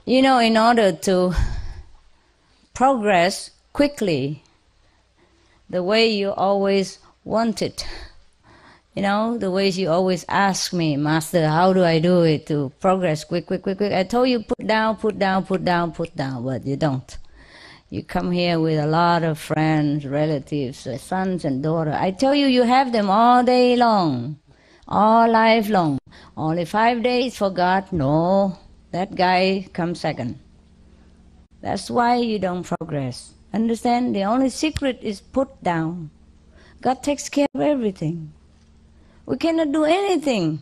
You know, in order to progress quickly, the way you always want it, you know, the ways you always ask me, Master, how do I do it to progress quick? I told you put down, but you don't. You come here with a lot of friends, relatives, sons and daughters. I tell you, you have them all day long, all life long. Only 5 days for God? No, that guy comes second. That's why you don't progress. Understand? The only secret is put down. God takes care of everything. We cannot do anything.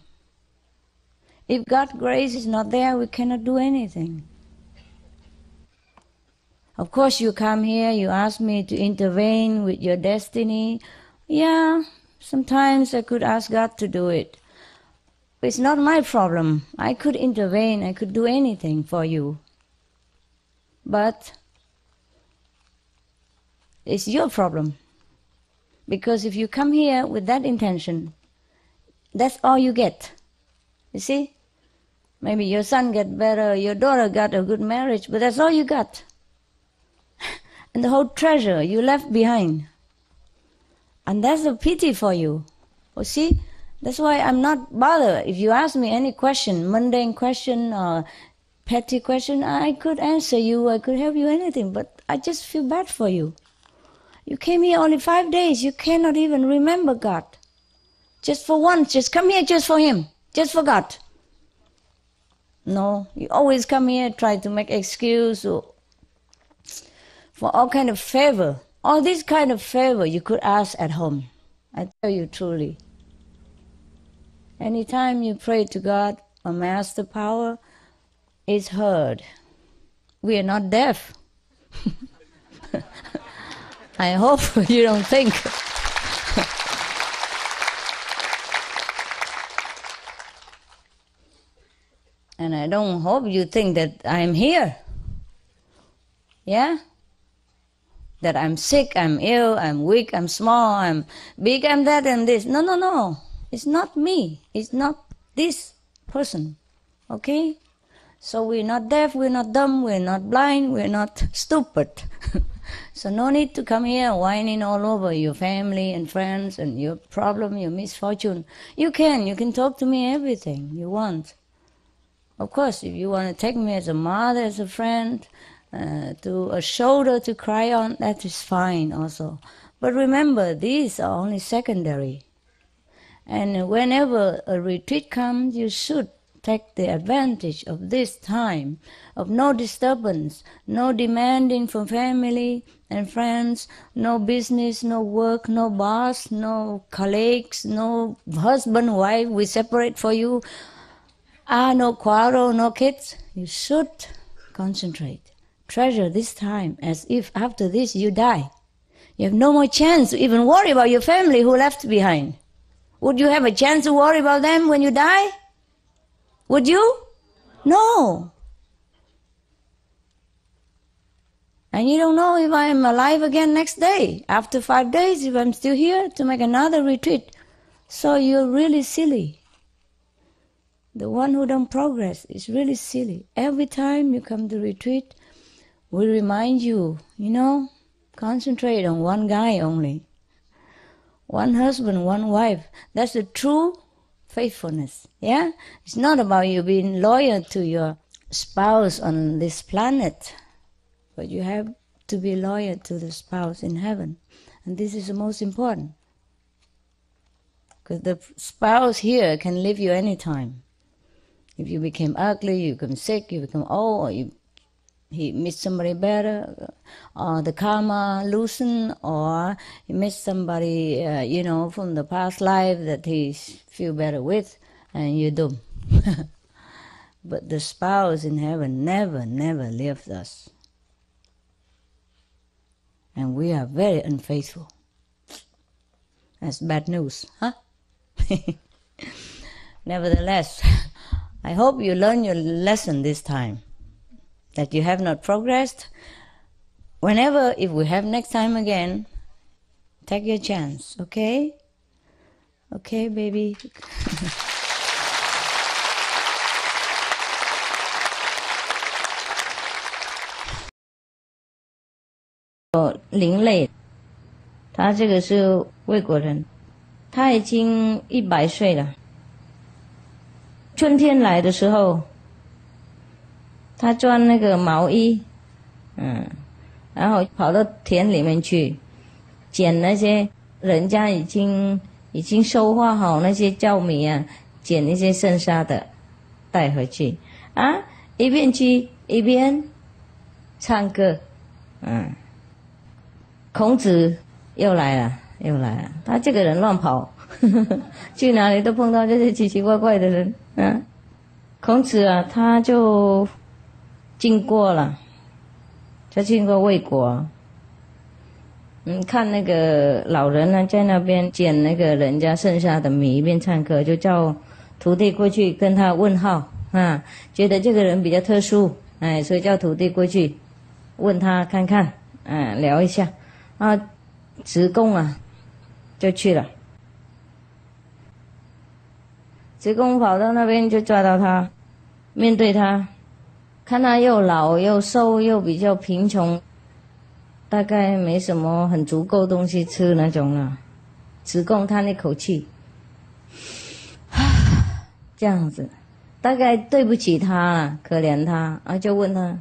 If God's grace is not there, we cannot do anything. Of course, you come here, you ask me to intervene with your destiny. Yeah, sometimes I could ask God to do it. It's not my problem. I could intervene, I could do anything for you. But it's your problem. Because if you come here with that intention, that's all you get. You see? Maybe your son get better, your daughter got a good marriage, but that's all you got. And the whole treasure you left behind. And that's a pity for you. You see? That's why I'm not bothered. If you ask me any question, mundane question or petty question, I could answer you, I could help you anything, but I just feel bad for you. You came here only 5 days, you cannot even remember God. Just for once, just come here just for Him, just for God. No, you always come here, try to make excuse or for all kind of favor. All this kind of favor you could ask at home. I tell you truly. Anytime you pray to God, a master power is heard. We are not deaf. I hope you don't think. And I don't hope you think that I'm here. Yeah? That I'm sick, I'm ill, I'm weak, I'm small, I'm big, I'm that and this. No. It's not me. It's not this person. Okay? So we're not deaf, we're not dumb, we're not blind, we're not stupid. So no need to come here whining all over your family and friends and your problem, your misfortune. You can talk to me everything you want. Of course, if you want to take me as a mother, as a friend, to a shoulder to cry on, that is fine also. But remember, these are only secondary. And whenever a retreat comes, you should take the advantage of this time of no disturbance, no demanding from family and friends, no business, no work, no boss, no colleagues, no husband, wife, we separate for you. No quarrel, no kids. You should concentrate. Treasure this time as if after this you die. You have no more chance to even worry about your family who left behind. Would you have a chance to worry about them when you die? Would you? No. And you don't know if I am alive again next day. After 5 days, if I'm still here to make another retreat. So you're really silly. The one who don't progress is really silly. Every time you come to retreat, we remind you, concentrate on one guy only. One husband, one wife. That's the true faithfulness. Yeah? It's not about you being loyal to your spouse on this planet, but you have to be loyal to the spouse in heaven. And this is the most important. Because the spouse here can leave you anytime. If you became ugly, you become sick, you become old, or he meets somebody better, or the karma loosen, or he meets somebody, from the past life that he feel better with, and you're doomed. But the spouse in heaven never leaves us. And we are very unfaithful. That's bad news, huh? Nevertheless, I hope you learn your lesson this time, that you have not progressed. If we have next time again, take your chance, okay? Okay, baby? 灵类，他这个是魏国人，他已经100岁了。春天来的时候，他穿那个毛衣，然后跑到田里面去捡那些人家已经收获好那些稻米啊，捡一些剩下的带回去啊，一边去一边唱歌。孔子又来了，他这个人乱跑去哪里都碰到这些奇奇怪怪的人。孔子啊，他就经过魏国，看那个老人呢在那边捡那个人家剩下的米，一边唱歌，就叫徒弟过去跟他问号啊，觉得这个人比较特殊，所以叫徒弟过去问他看看，聊一下啊。子贡啊就去了，子贡跑到那边就抓到他，面对他，看他又老又瘦又比较贫穷，大概没什么很足够东西吃那种了。子贡叹一口气，这样子，大概对不起他了，可怜他啊，就问他：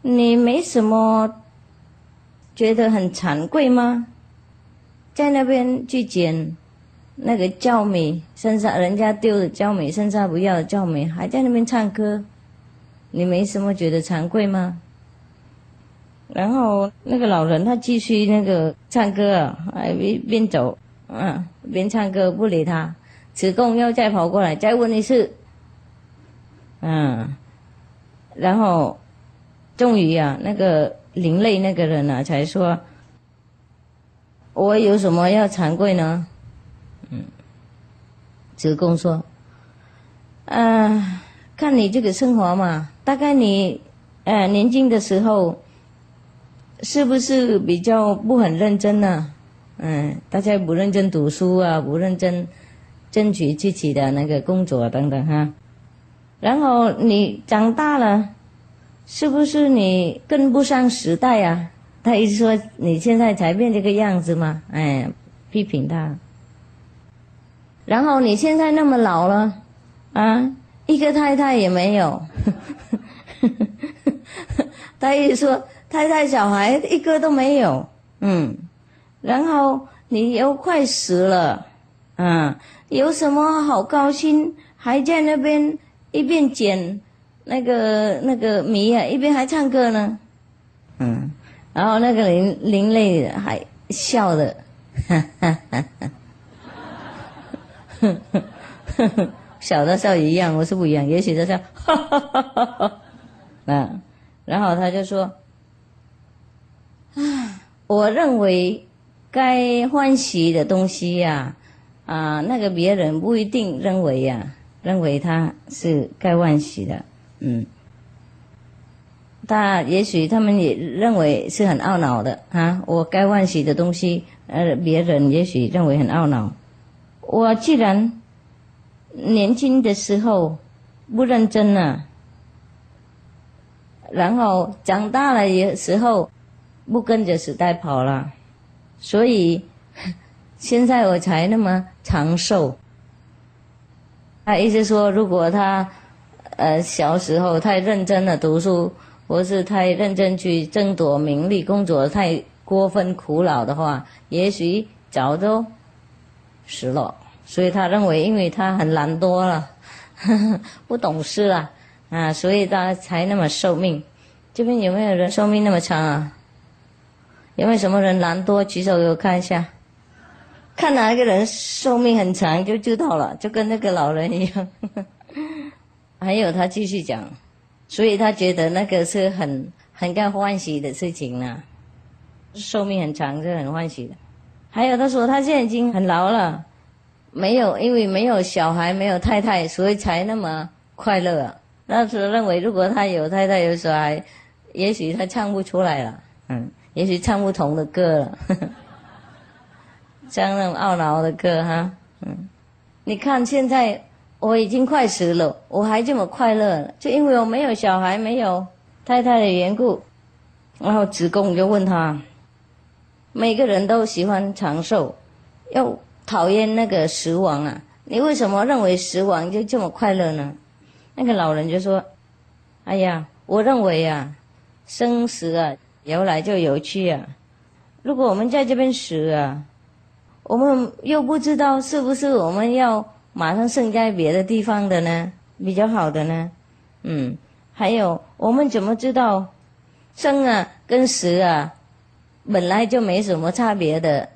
你没什么觉得很惭愧吗？在那边去捡那个稻米，剩下人家丢的稻米，剩下不要的稻米，还在那边唱歌，你没什么觉得惭愧吗？然后那个老人他继续那个唱歌啊，边走边唱歌，不理他。子贡又再跑过来再问一次，然后终于啊，那个灵类那个人啊才说：我有什么要惭愧呢？子贡说：看你这个生活嘛，大概你年轻的时候是不是比较不很认真呢？大家不认真读书啊，不认真争取自己的那个工作等等哈。然后你长大了，是不是你跟不上时代啊？他一直说你现在才变这个样子嘛，批评他。然后你现在那么老了啊，一个太太也没有他一直说太太小孩一个都没有，然后你又快死了，有什么好高兴？还在那边一边捡那个米啊，一边还唱歌呢，然后那个灵类还笑的，小的时候一样，我是不一样，也许他笑，然后他就说，我认为该欢喜的东西呀，那个别人不一定认为他是该欢喜的，也许他们也认为是很懊恼的我该欢喜的东西，别人也许认为很懊恼。我既然年轻的时候不认真了，然后长大了的时候不跟着时代跑了，所以现在我才那么长寿。他意思说，如果他小时候太认真的读书，或是太认真去争夺名利，工作太过分苦恼的话，也许早就死了。所以他认为，因为他很懒惰了，不懂事了所以他才那么寿命。这边有没有人寿命那么长啊？有没有什么人懒惰？举手给我看一下，看哪一个人寿命很长就知道了，就跟那个老人一样。还有他继续讲，所以他觉得那个是很该欢喜的事情呢，寿命很长是很欢喜的。还有他说他现在已经很老了，因为没有小孩没有太太，所以才那么快乐那时候认为如果他有太太有小孩，也许他唱不出来了，也许唱不同的歌了唱那种懊恼的歌你看现在我已经快死了，我还这么快乐，就因为我没有小孩没有太太的缘故，然后子贡就问他，每个人都喜欢长寿，又讨厌那个死亡啊，你为什么认为死亡就这么快乐呢？那个老人就说，哎呀，我认为啊，生死啊，有来就有去啊，如果我们在这边死啊，我们又不知道是不是我们要马上生在别的地方的呢，比较好的呢？还有我们怎么知道生啊跟死啊本来就没什么差别的？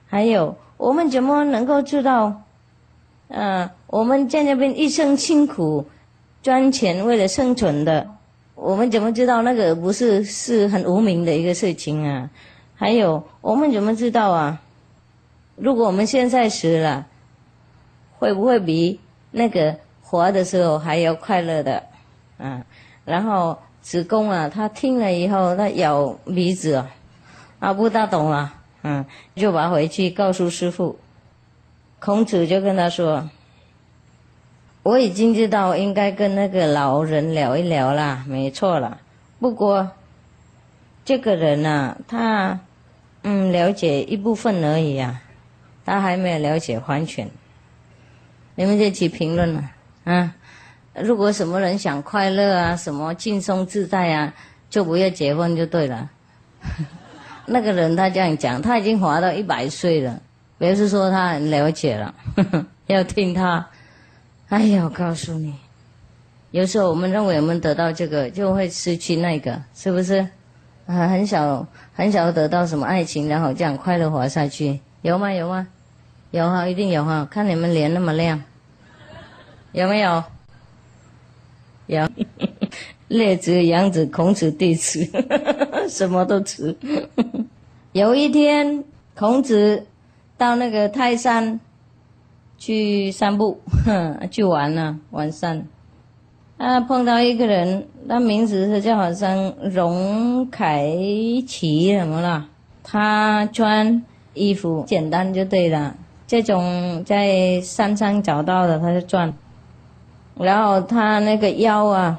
还有我们怎么能够知道我们在那边一生辛苦赚钱为了生存的，我们怎么知道那个不是很无名的一个事情啊？还有我们怎么知道啊，如果我们现在死了，会不会比那个活的时候还要快乐的？然后子贡啊，他听了以后，他咬鼻子不大懂了，就把回去告诉师父。孔子就跟他说，我已经知道应该跟那个老人聊一聊啦，没错啦。不过这个人啊，他了解一部分而已啊，他还没有了解完全。你们就去评论了如果什么人想快乐啊，什么轻松自在啊，就不要结婚就对了。那个人他这样讲，他已经活到100岁了，表示说他很了解了，要听他。哎呀，我告诉你，有时候我们认为我们得到这个，就会失去那个，是不是？很少得到什么爱情，然后这样快乐活下去，有吗？有吗？有一定有看你们脸那么亮，有没有？有。列子、杨子、孔子、弟子，什么都吃。有一天，孔子到那个泰山去散步，去玩晚上碰到一个人，他名字是叫好像荣凯奇什么啦，他穿衣服简单就对了，这种在山上找到的他就穿，然后他那个腰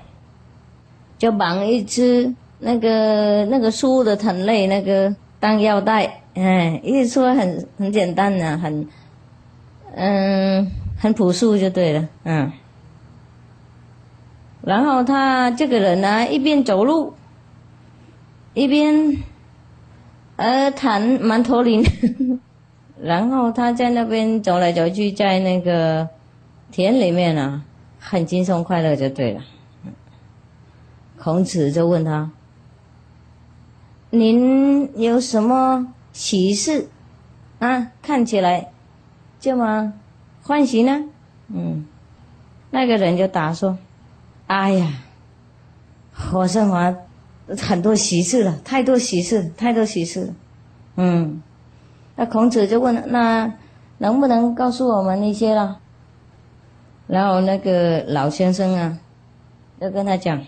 就绑一只那个树的藤类那个当腰带，一直说很简单的，很朴素就对了，然后他这个人一边走路，一边弹曼陀林，然后他在那边走来走去，在那个田里面很轻松快乐就对了。孔子就问他，您有什么喜事看起来这么欢喜呢？那个人就答说，哎呀，我生活很多喜事了，太多喜事了。那孔子就问了，那能不能告诉我们一些了？然后那个老先生就跟他讲，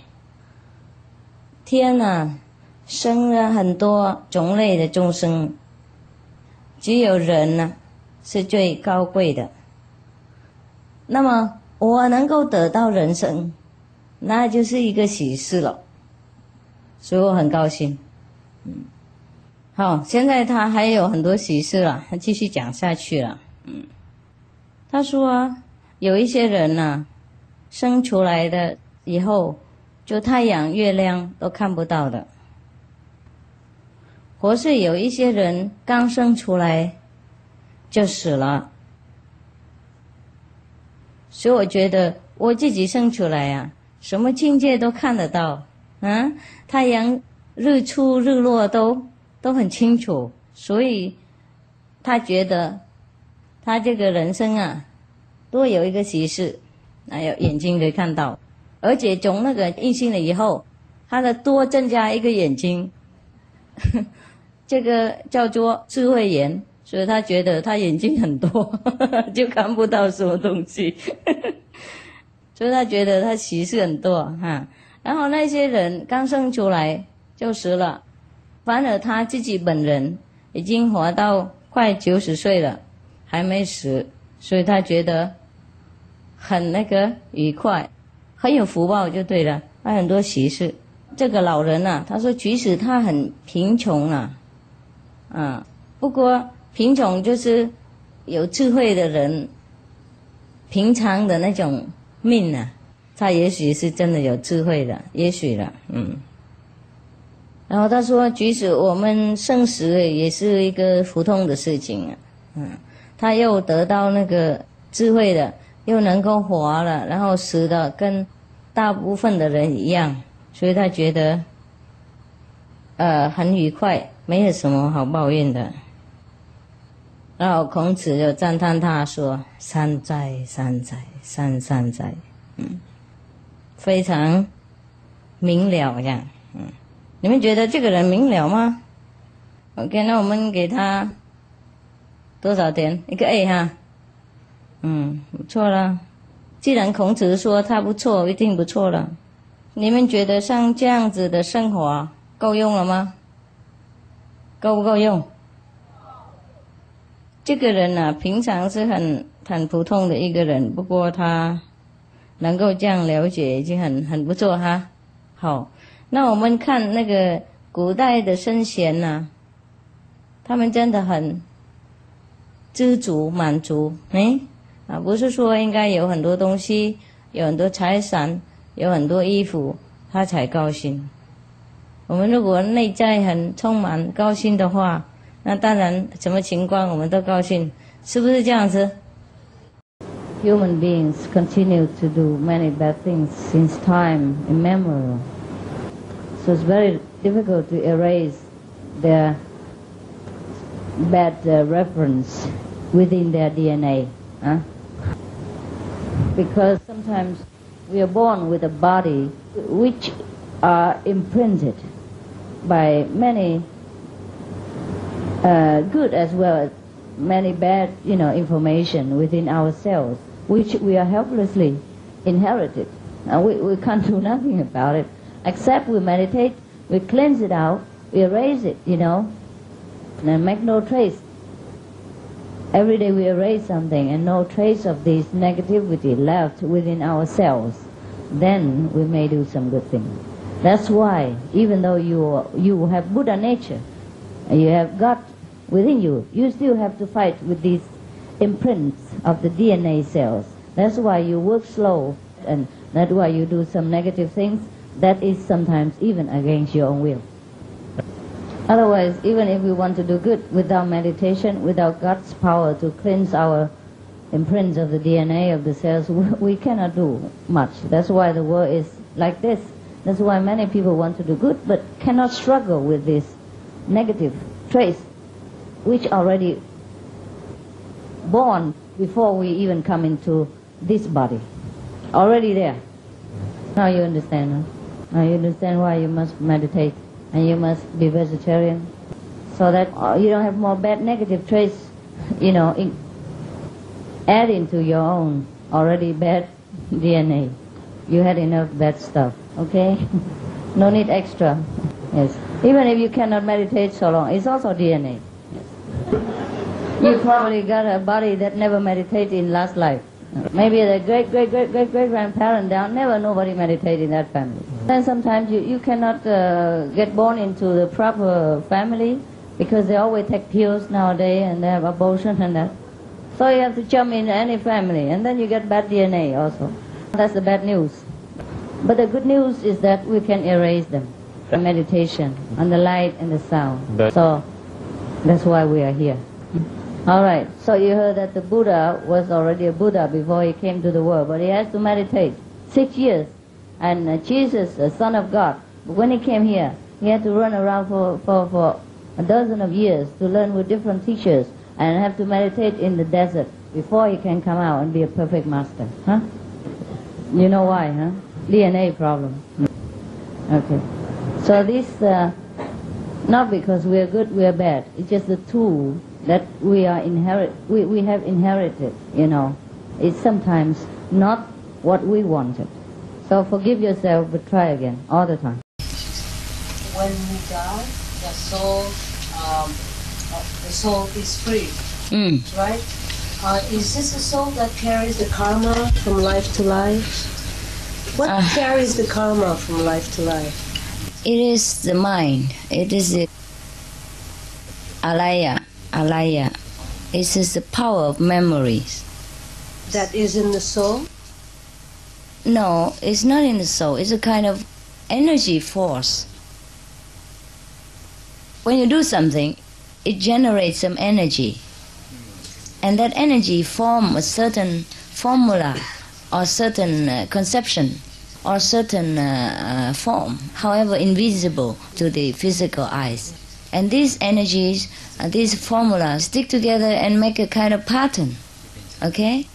天生了很多种类的众生，只有人是最高贵的。那么我能够得到人生，那就是一个喜事了，所以我很高兴。好，现在他还有很多喜事了，他继续讲下去了。他说有一些人生出来的以后，就太阳、月亮都看不到的，或是有一些人刚生出来就死了。所以我觉得我自己生出来什么境界都看得到，太阳日出日落都很清楚，所以他觉得他这个人生多有一个喜事，有眼睛可以看到，而且从那个印心了以后，他的多增加一个眼睛，这个叫做智慧眼，所以他觉得他眼睛很多，就看不到什么东西，所以他觉得他喜事很多然后那些人刚生出来就死了，反而他自己本人已经活到快90岁了，还没死，所以他觉得很愉快，很有福报就对了，他很多喜事。这个老人啊，他说即使他很贫穷啊，不过贫穷就是有智慧的人平常的那种命啊，他也许是真的有智慧的，也许了，然后他说，即使我们生死也是一个普通的事情啊，他又得到那个智慧的，又能够活了，然后死的跟大部分的人一样，所以他觉得很愉快，没有什么好抱怨的。然后孔子就赞叹他说：“善哉善哉，善哉，非常明了这样。你们觉得这个人明了吗 ？OK， 那我们给他多少点？一个 A 哈。不错了。既然孔子说他不错，一定不错了。你们觉得像这样子的生活够用了吗？够不够用？这个人啊，平常是很普通的一个人，不过他能够这样了解，已经很不错哈。好，那我们看那个古代的圣贤啊，他们真的很知足满足，不是说应该有很多东西，有很多财产，有很多衣服，他才高兴。我们如果内在很充满高兴的话，那当然什么情况我们都高兴，是不是这样子 ？Human beings continue to do many bad things since time immemorial, so it's very difficult to erase their bad reference within their DNA. Because sometimes we are born with a body which are imprinted by many good as well as many bad, information within ourselves, which we are helplessly inherited. We can't do nothing about it, except we meditate, we cleanse it out, we erase it, and make no trace. Every day we erase something and no trace of this negativity left within ourselves, then we may do some good things. That's why, even though you have Buddha nature, and you have God within you, you still have to fight with these imprints of the DNA cells. That's why you work slow, and that's why you do some negative things. That is sometimes even against your own will. Otherwise, even if we want to do good, without meditation, without God's power to cleanse our imprints of the DNA of the cells, we cannot do much. That's why the world is like this. That's why many people want to do good, but cannot struggle with this negative trace, which already born before we even come into this body. Already there. Now you understand, huh? Now you understand why you must meditate and you must be vegetarian, so that you don't have more bad negative trace, add into your own already bad DNA. You had enough bad stuff, okay? No need extra. Yes. Even if you cannot meditate so long, it's also DNA. Yes. You probably got a body that never meditated in last life. Maybe the great-great-great-great-great-grandparent down, never nobody meditated in that family. Then sometimes you cannot get born into the proper family because they always take pills nowadays and they have abortion and that. So you have to jump into any family and then you get bad DNA also. That's the bad news. But the good news is that we can erase them. Meditation on the light and the sound. So that's why we are here. All right, so you heard that the Buddha was already a Buddha before he came to the world, but he has to meditate 6 years. And Jesus, the Son of God, when he came here, he had to run around for a dozen of years to learn with different teachers and have to meditate in the desert before he can come out and be a perfect master. Huh? You know why, huh? DNA problem. Okay. So this, not because we are good, we are bad. It's just the tool that we have inherited, It's sometimes not what we wanted. So forgive yourself, but try again, all the time. When we die, the soul is free, right? Is this a soul that carries the karma from life to life? What carries the karma from life to life? It is the mind. It is the alaya. It is the power of memories. That is in the soul? No, it's not in the soul. It's a kind of energy force. When you do something, it generates some energy. And that energy forms a certain formula or certain conception or certain form, however invisible to the physical eyes. And these energies, these formulas stick together and make a kind of pattern, okay?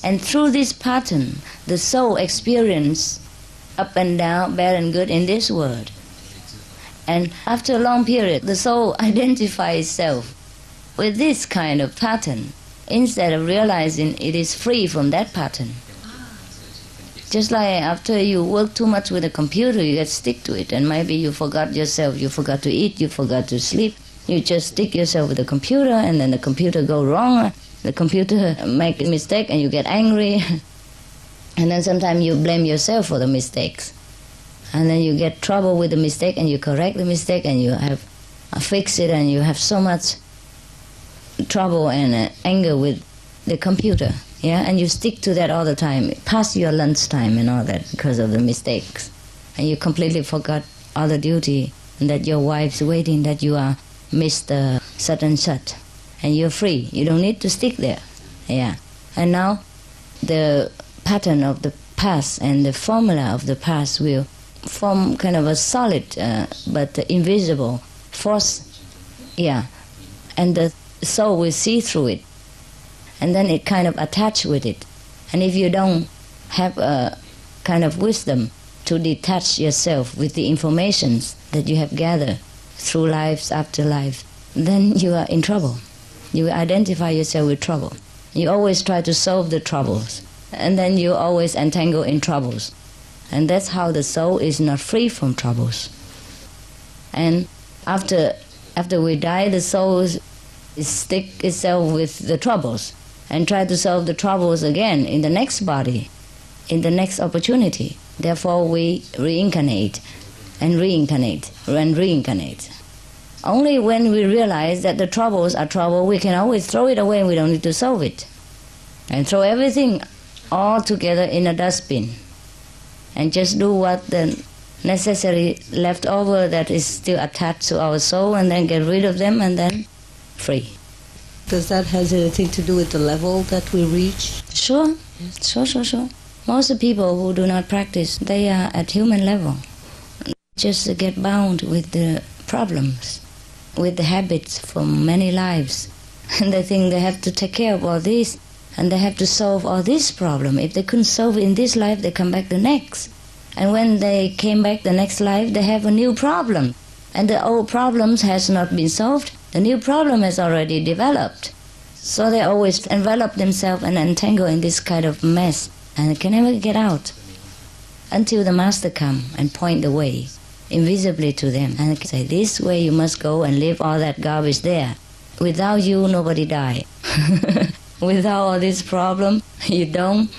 And through this pattern, the soul experience up and down, bad and good in this world. And after a long period, the soul identifies itself with this kind of pattern instead of realizing it is free from that pattern. Just like after you work too much with a computer, you get stick to it, and maybe you forgot yourself, you forgot to eat, you forgot to sleep. You just stick yourself with the computer, and then the computer go wrong, the computer make a mistake, and you get angry. And then sometimes you blame yourself for the mistakes. And then you get trouble with the mistake, and you correct the mistake, and you have fix it, and you have so much trouble and anger with the computer. Yeah, and you stick to that all the time, past your lunch time and all that because of the mistakes. And you completely forgot all the duty, and that your wife's waiting, that you are Mr. Such and such. And you're free. You don't need to stick there. Yeah. And now the pattern of the past and the formula of the past will form kind of a solid but invisible force. Yeah. And the soul will see through it. And then it kind of attach with it. And if you don't have a kind of wisdom to detach yourself with the informations that you have gathered through lives after life, then you are in trouble. You identify yourself with trouble. You always try to solve the troubles, and then you always entangle in troubles. And that's how the soul is not free from troubles. And after we die, the soul stick itself with the troubles and try to solve the troubles again in the next body, in the next opportunity. Therefore we reincarnate and reincarnate and reincarnate. Only when we realize that the troubles are trouble, we can always throw it away and we don't need to solve it. And throw everything all together in a dustbin and just do what the necessary left over that is still attached to our soul, and then get rid of them, and then free. Does that have anything to do with the level that we reach? Sure. Sure. Most of the people who do not practice, they are at human level. Just get bound with the problems, with the habits from many lives. And they think they have to take care of all this, and they have to solve all this problem. If they couldn't solve it in this life, they come back the next. And when they came back the next life, they have a new problem. And the old problems has not been solved. The new problem has already developed. So they always envelop themselves and entangle in this kind of mess, and they can never get out until the master come and point the way invisibly to them and say, this way you must go and leave all that garbage there. Without you, nobody die. Without all this problem, you don't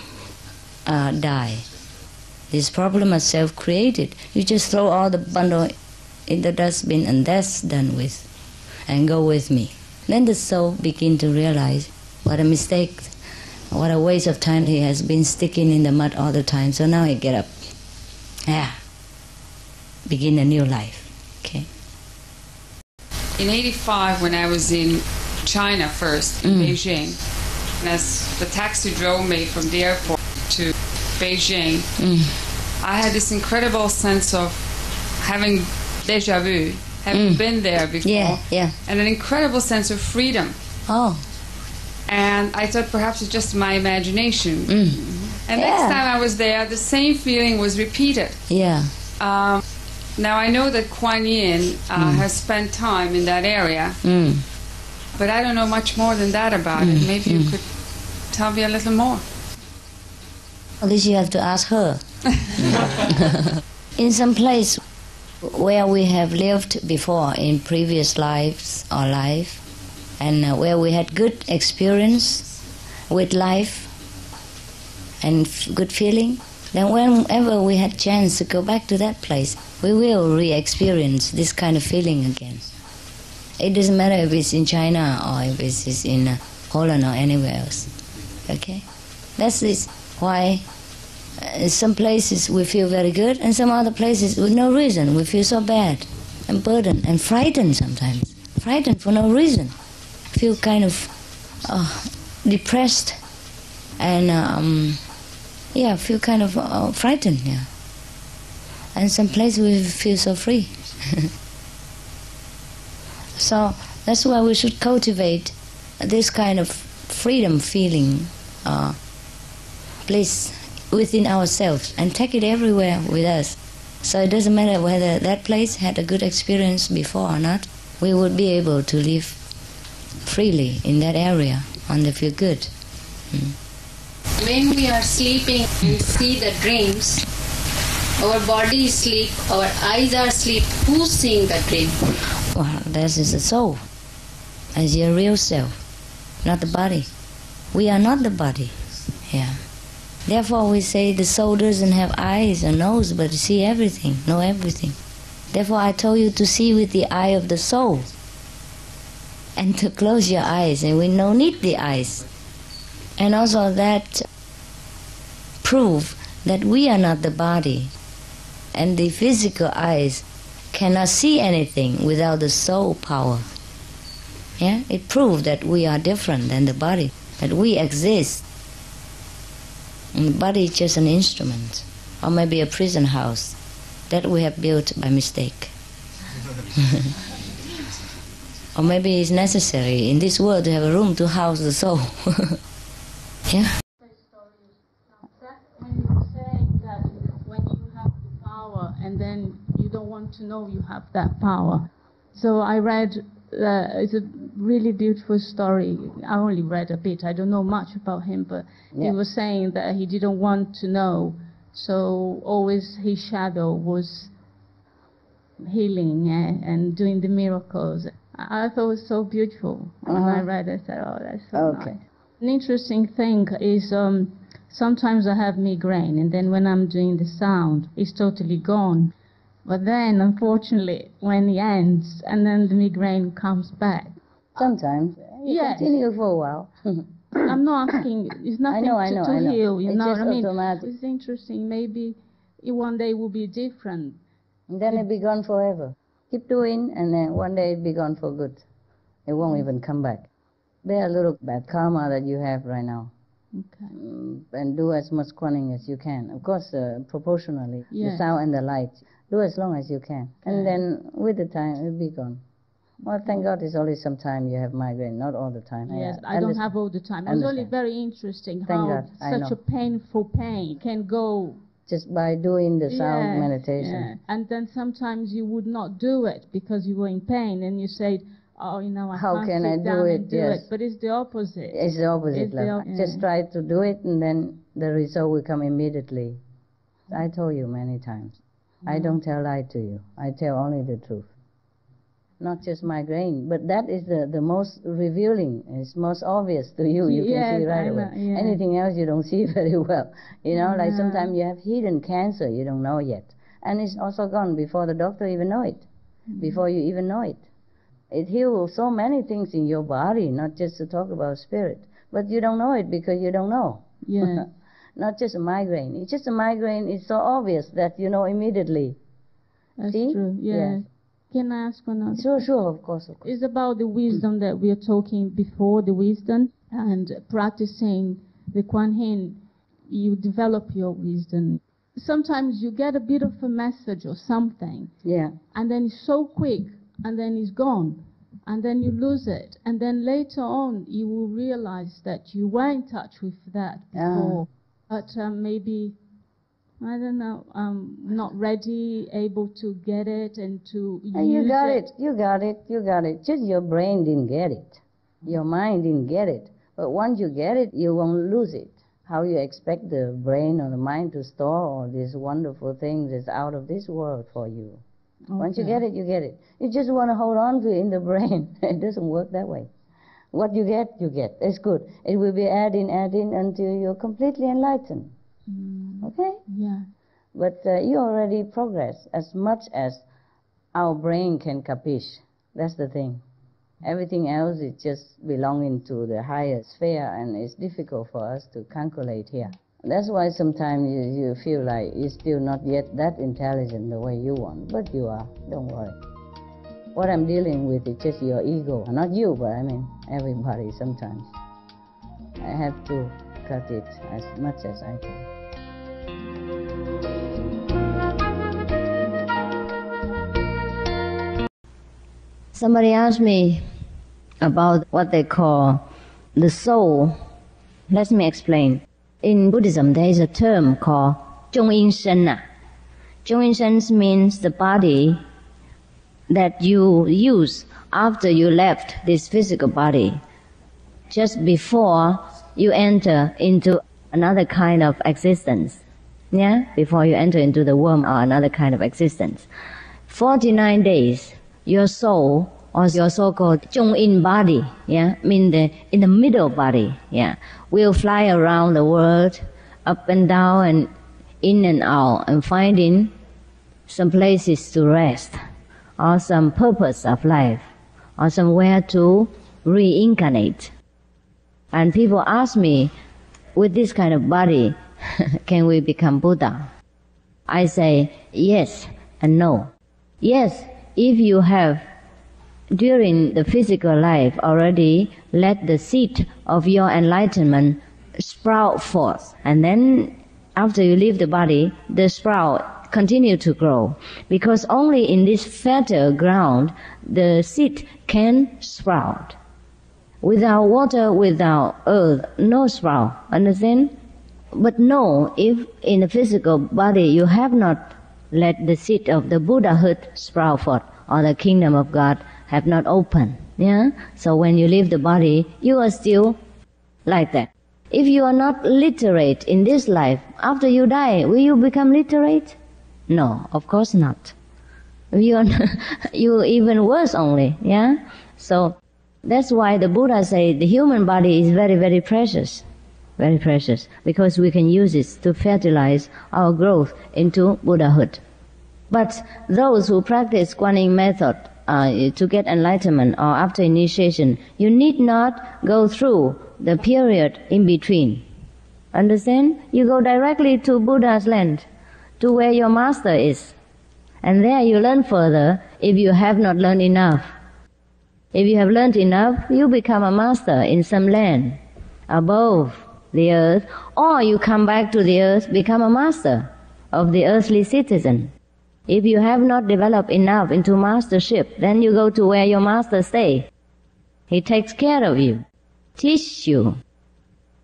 die. This problem is self-created. You just throw all the bundle in the dustbin, and that's done with. And go with me. Then the soul begin to realize what a mistake, what a waste of time. He has been sticking in the mud all the time. So now he get up. Yeah. Begin a new life. Okay. In '85, when I was in China first, in Beijing, and as the taxi drove me from the airport to Beijing, I had this incredible sense of having déjà vu, having been there before, and an incredible sense of freedom. Oh. And I thought perhaps it's just my imagination. And next time I was there, the same feeling was repeated. Yeah. Now I know that Kuan Yin has spent time in that area, but I don't know much more than that about it. Maybe you could tell me a little more. At least you have to ask her. In some place where we have lived before in previous lives or life, and where we had good experience with life and good feeling, then whenever we had chance to go back to that place, we will re-experience this kind of feeling again. It doesn't matter if it's in China or if it's in Holland or anywhere else. Okay? That's why some places we feel very good, and some other places with no reason we feel so bad and burdened and frightened sometimes. Frightened for no reason. Feel kind of depressed and feel kind of frightened. Yeah. And some places we feel so free. So that's why we should cultivate this kind of freedom feeling, bliss within ourselves, and take it everywhere with us. So it doesn't matter whether that place had a good experience before or not, we would be able to live freely in that area and they feel good. When we are sleeping and see the dreams, our body is asleep, our eyes are asleep. Who's seeing the dream? Well, that is the soul, as your real self, not the body. We are not the body. Yeah. Therefore we say the soul doesn't have eyes or nose, but see everything, know everything. Therefore I told you to see with the eye of the soul and to close your eyes, and we no need the eyes. And also that prove that we are not the body, and the physical eyes cannot see anything without the soul power. Yeah? It proves that we are different than the body, that we exist. And the body is just an instrument, or maybe a prison house that we have built by mistake. Or maybe it's necessary in this world to have a room to house the soul. Yeah? When you're saying that when you have the power and then you don't want to know you have that power. So I read, it's a really beautiful story. I only read a bit. I don't know much about him, but he was saying that he didn't want to know. So always his shadow was healing and doing the miracles. I thought it was so beautiful. When I read it, I said, oh, that's so nice. An interesting thing is sometimes I have migraine, and then when I'm doing the sound, it's totally gone. But then, unfortunately, when it ends, and then the migraine comes back. Sometimes. Yes. Continue for a while. I'm not asking, it's nothing to heal, you it's know just what I mean? automatic. It's interesting, maybe one day will be different. And then it'll be gone forever. Keep doing, and then one day it'll be gone for good. It won't even come back. There are a little bad karma that you have right now. Okay. And do as much quanning as you can. Of course, proportionally, the Yes. sound and the light. Do as long as you can. And then with the time, it'll be gone. Well, thank God it's only some time you have migraine, not all the time. Yes, I don't have all the time. It was only very interesting how such a painful pain can go. Just by doing the sound meditation. Yeah. And then sometimes you would not do it because you were in pain, and you said, oh, you know, I How can't can sit I do down it? and do Yes. it. But it's the opposite. It's the opposite, It's the love. op- Just yeah. try to do it, and then the result will come immediately. I told you many times. I don't tell lie to you. I tell only the truth. Not just migraine, but that is the most revealing. It's most obvious to you. You can see right away. Yeah. Anything else you don't see very well. You know, like sometimes you have hidden cancer you don't know yet. And it's also gone before the doctor even know it. Before you even know it. It heals so many things in your body, not just to talk about spirit. But you don't know it because you don't know. Yeah. Not just a migraine. It's just a migraine. It's so obvious that you know immediately. That's See? true. Yes. Can I ask one other? Sure, of course. It's about the wisdom that we are talking before, the wisdom, and practicing the Kuan Yin, you develop your wisdom. Sometimes you get a bit of a message or something, and then it's so quick, and then it's gone, and then you lose it, and then later on you will realize that you were in touch with that before, but maybe, I don't know, not ready, able to get it and to use You got it. Just your brain didn't get it. Your mind didn't get it. But once you get it, you won't lose it. How you expect the brain or the mind to store all these wonderful things that's out of this world for you? Okay. Once you get it, you get it. You just want to hold on to it in the brain. It doesn't work that way. What you get, you get. It's good. It will be adding until you're completely enlightened. okay? Yeah. But you already progress as much as our brain can capiche. That's the thing. Everything else is just belonging to the higher sphere, and it's difficult for us to calculate here. That's why sometimes you feel like you're still not yet that intelligent the way you want, but you are, don't worry. What I'm dealing with is just your ego. Not you, but I mean everybody sometimes. I have to cut it as much as I can. Somebody asked me about what they call the soul. Let me explain. In Buddhism, there is a term called 中阴身. 中阴身 means the body that you use after you left this physical body, just before you enter into another kind of existence. Yeah? Before you enter into the womb or another kind of existence. 49 days, your soul, or your so-called 中阴 body, yeah, mean in the middle body, yeah, will fly around the world, up and down and in and out, and finding some places to rest, or some purpose of life, or somewhere to reincarnate. And people ask me, with this kind of body, can we become Buddha? I say yes and no. Yes, if you have during the physical life already let the seed of your enlightenment sprout forth, and then after you leave the body, the sprout continue to grow, because only in this fertile ground the seed can sprout. Without water, without earth, no sprout. Understand? But no, if in the physical body you have not let the seed of the Buddhahood sprout forth, or the kingdom of God have not opened. Yeah? So when you leave the body, you are still like that. If you are not literate in this life, after you die, will you become literate? No, of course not. You even worse only. Yeah? So that's why the Buddha said the human body is very, very precious. Very precious. Because we can use it to fertilize our growth into Buddhahood. But those who practice Guanyin method to get enlightenment or after initiation, you need not go through the period in between. Understand? You go directly to Buddha's land, to where your master is. And there you learn further if you have not learned enough. If you have learned enough, you become a master in some land above the earth, or you come back to the earth, become a master of the earthly citizen. If you have not developed enough into mastership, then you go to where your master stays. He takes care of you, teach you,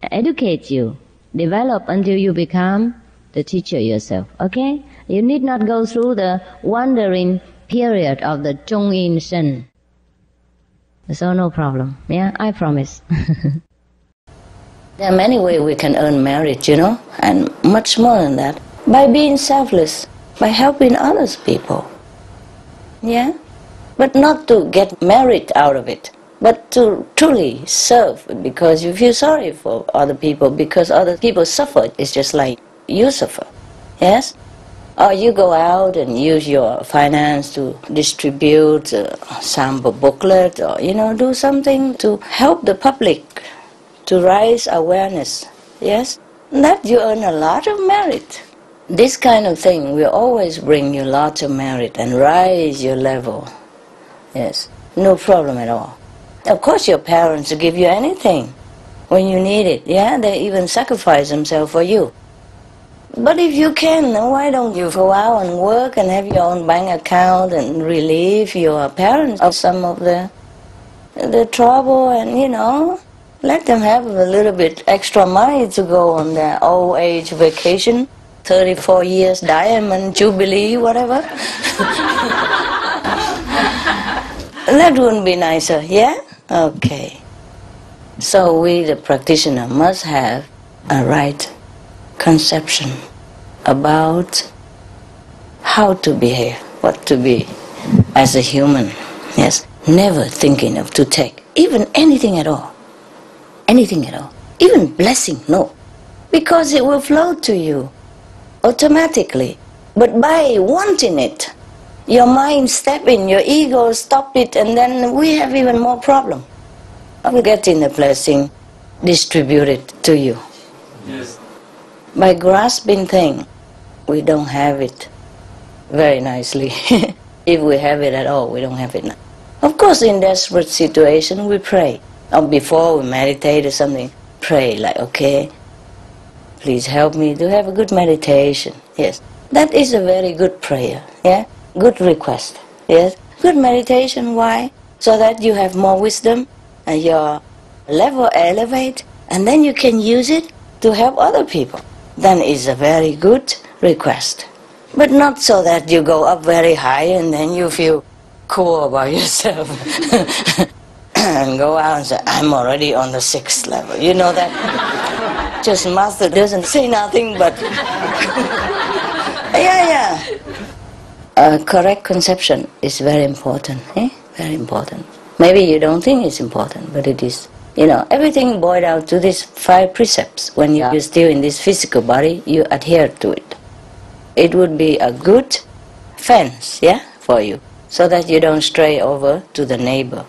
educate you, develop until you become the teacher yourself. Okay? You need not go through the wandering period of the 中阴身. So no problem. Yeah, I promise. There are many ways we can earn merit, and much more than that. By being selfless, by helping others people. Yeah? But not to get merit out of it, but to truly serve because you feel sorry for other people, because other people suffer. It's just like you suffer. Yes? Or you go out and use your finance to distribute sample booklet, or do something to help the public to raise awareness. Yes? That you earn a lot of merit. This kind of thing will always bring you lots of merit and raise your level. Yes, no problem at all. Of course your parents will give you anything when you need it. Yeah, they even sacrifice themselves for you. But if you can, why don't you go out and work and have your own bank account and relieve your parents of some of the trouble, and let them have a little bit extra money to go on their old age vacation. 34 years, diamond, jubilee, whatever. That wouldn't be nicer, yeah? Okay. So we, the practitioner, must have a right conception about how to behave, what to be as a human. Yes, never thinking of to take even anything at all. Anything at all. Even blessing, no. Because it will flow to you. automatically. But by wanting it, your mind step in, your ego stop it, and then we have even more problem. We get in the blessing distributed to you. Yes. By grasping thing, we don't have it very nicely. If we have it at all, we don't have it now. Of course, in desperate situation, we pray. Or before we meditate or something, pray like, okay, please help me to have a good meditation. Yes, that is a very good prayer. Yeah, good request. Yes, good meditation. Why? So that you have more wisdom and your level elevate, and then you can use it to help other people. Then it's a very good request. But not so that you go up very high and then you feel cool about yourself and go out and say, I'm already on the 6th level. You know that? Just master doesn't say nothing but yeah. Correct conception is very important. Very important. Maybe you don't think it's important, but it is. You know, everything boiled down to these 5 precepts. When you're still in this physical body, you adhere to it. It would be a good fence, for you, so that you don't stray over to the neighbor.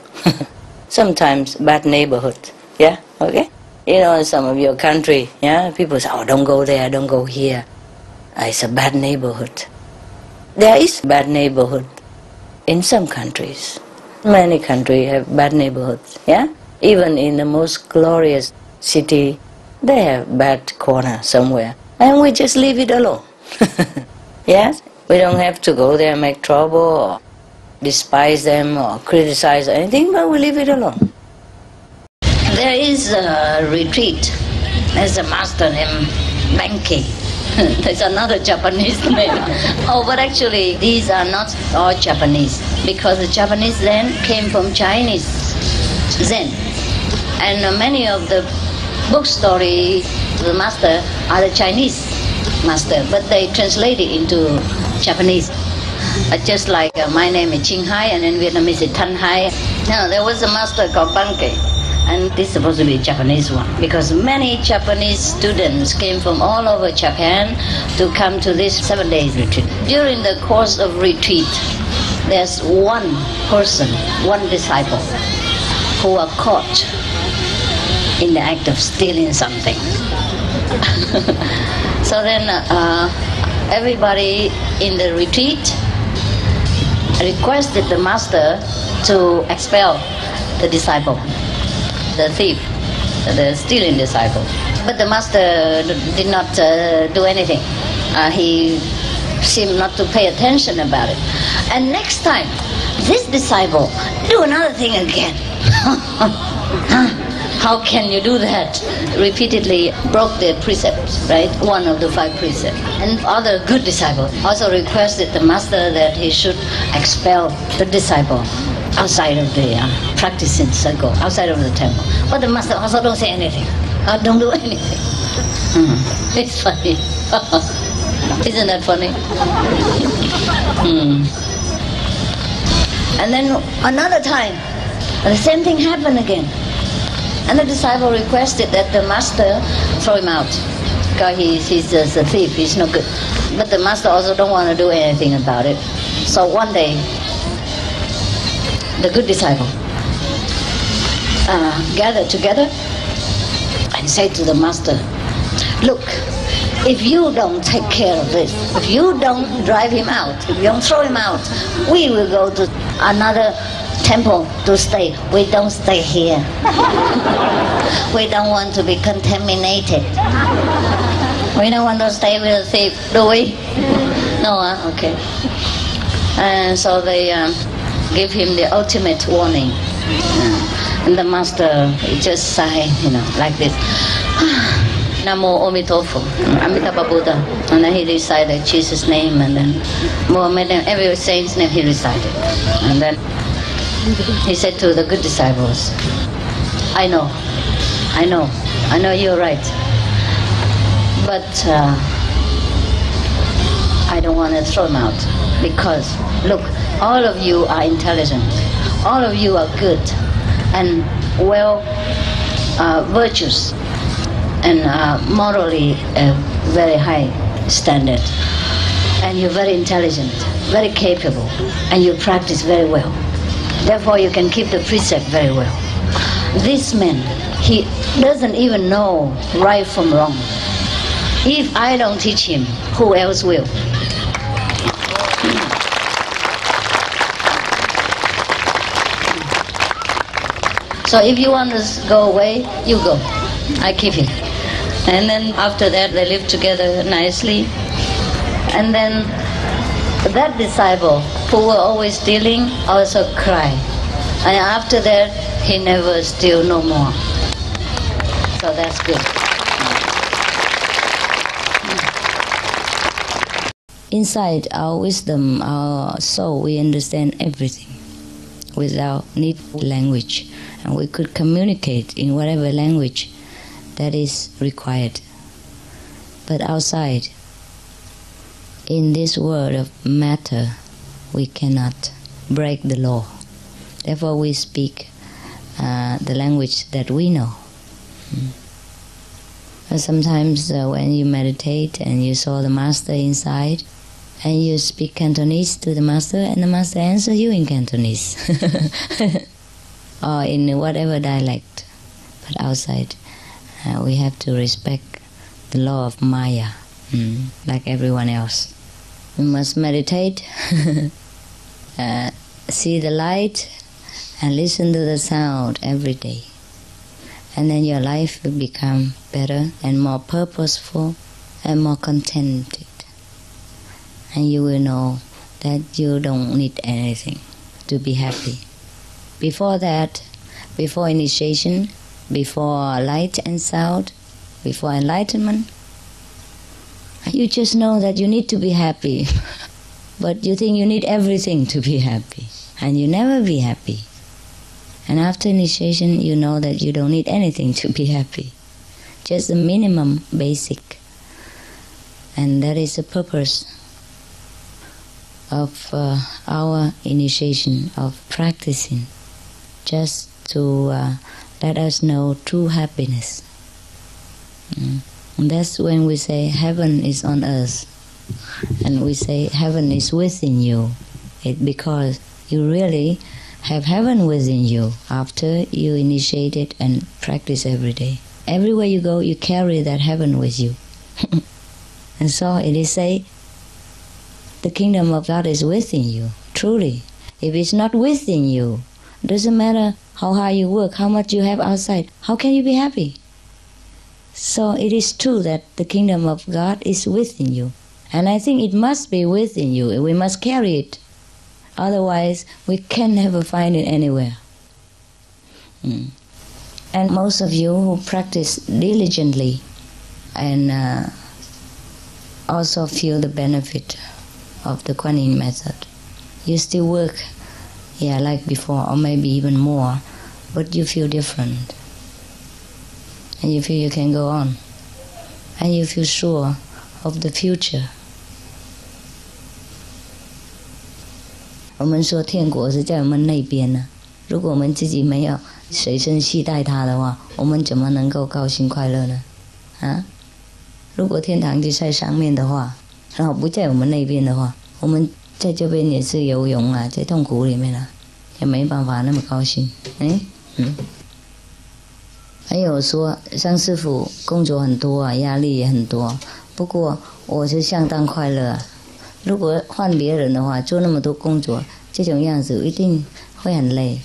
Sometimes bad neighborhood, okay? You know, in some of your country, people say, oh, don't go there, don't go here. It's a bad neighborhood. There is bad neighborhood in some countries. Many countries have bad neighborhoods, Even in the most glorious city, they have bad corner somewhere. And we just leave it alone. Yes? We don't have to go there and make trouble or despise them or criticize or anything, but we leave it alone. There is a retreat. There's a master named Benki. There's another Japanese name. Oh, but actually these are not all Japanese, because the Japanese Zen came from Chinese Zen. And many of the book story, the master are the Chinese master, but they translate it into Japanese. Just like my name is Chinghai, and in Vietnamese is Thanh-hai. No, there was a master called Banke, and this is supposed to be a Japanese one, because many Japanese students came from all over Japan to come to this 7 days retreat. During the course of retreat, there's one person, one disciple, who are caught in the act of stealing something. So then everybody in the retreat requested the master to expel the disciple, the thief, the stealing disciple. But the master did not do anything. He seemed not to pay attention about it. And next time, this disciple do another thing again. How can you do that? Repeatedly broke the precepts, right? One of the 5 precepts. And other good disciples also requested the master that he should expel the disciple outside of the practicing circle, outside of the temple. But the master also don't say anything. Don't do anything. It's funny. Isn't that funny? And then another time, the same thing happened again. And the disciple requested that the master throw him out, because he's just a thief, he's no good. But the master also don't want to do anything about it. So one day, the good disciple gathered together and said to the master, look, if you don't take care of this, if you don't drive him out, if you don't throw him out, we will go to another temple to stay. We don't stay here. We don't want to be contaminated. We don't want to stay with a thief, do we? No, okay. And so they give him the ultimate warning. And the master just sighed, like this. Namo Omitofu, Amitabha Buddha. And then he recited Jesus' name, and then Muhammad, and every saint's name he recited. And then he said to the good disciples, I know you're right, but I don't want to throw him out, because look, all of you are intelligent, all of you are good and well virtuous and morally very high. standard. And you're very intelligent, very capable, and you practice very well. Therefore, you can keep the precept very well. This man, he doesn't even know right from wrong. If I don't teach him, who else will? So if you want to go away, you go. I keep him. And then after that, they live together nicely. And then that disciple who were always stealing also cried. And after that, he never steal no more. So that's good. Inside our wisdom, our soul, we understand everything without need language. And we could communicate in whatever language that is required. But outside, in this world of matter, we cannot break the law. Therefore, we speak the language that we know. And sometimes when you meditate and you saw the master inside, and you speak Cantonese to the master, and the master answers you in Cantonese. Or in whatever dialect. But outside, we have to respect the law of Maya, like everyone else. We must meditate, see the light, and listen to the sound every day. And then your life will become better and more purposeful and more contented. And you will know that you don't need anything to be happy. Before that, before initiation, before light and sound, before enlightenment, you just know that you need to be happy. But you think you need everything to be happy. And you never be happy. And after initiation, you know that you don't need anything to be happy. Just the minimum basic. And that is the purpose of our initiation, of practicing. Just to let us know true happiness. And that's when we say heaven is on earth. And we say heaven is within you. Because you really have heaven within you after you initiate it and practice every day. Everywhere you go, you carry that heaven with you. And so it is said, the kingdom of God is within you, truly. If it's not within you, doesn't matter how hard you work, how much you have outside, how can you be happy? So it is true that the kingdom of God is within you. And I think it must be within you. We must carry it. Otherwise, we can never find it anywhere. And most of you who practice diligently and also feel the benefit of the Kuan Yin method, you still work, like before, or maybe even more, but you feel different. And you feel you can go on. And you feel sure of the future. 我们说天国是在我们那边呢。如果我们自己没有随身携带它的话，我们怎么能够高兴快乐呢？如果天堂就在上面的话，然后不在我们那边的话，我们在这边也是游泳啊，在痛苦里面啊，也没办法那么高兴。还有说上师父工作很多啊，压力也很多，不过我是相当快乐啊。如果换别人的话，做那么多工作，这种样子一定会很累。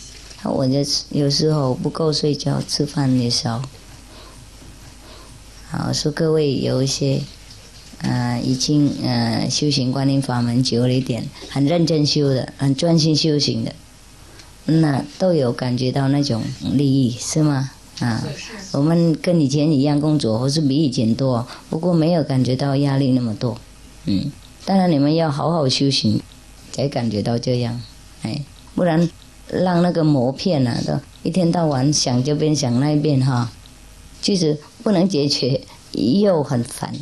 我就有时候不够睡觉，吃饭也少。好，说各位有一些已经修行观音法门久了一点，很认真修的，很专心修行的，那都有感觉到那种利益，是吗？我们跟以前一样工作，或是比以前多，不过没有感觉到压力那么多。当然你们要好好修行，才感觉到这样。不然让那个魔骗啊，都一天到晚想这边想那边哈，其实不能解决，又很烦。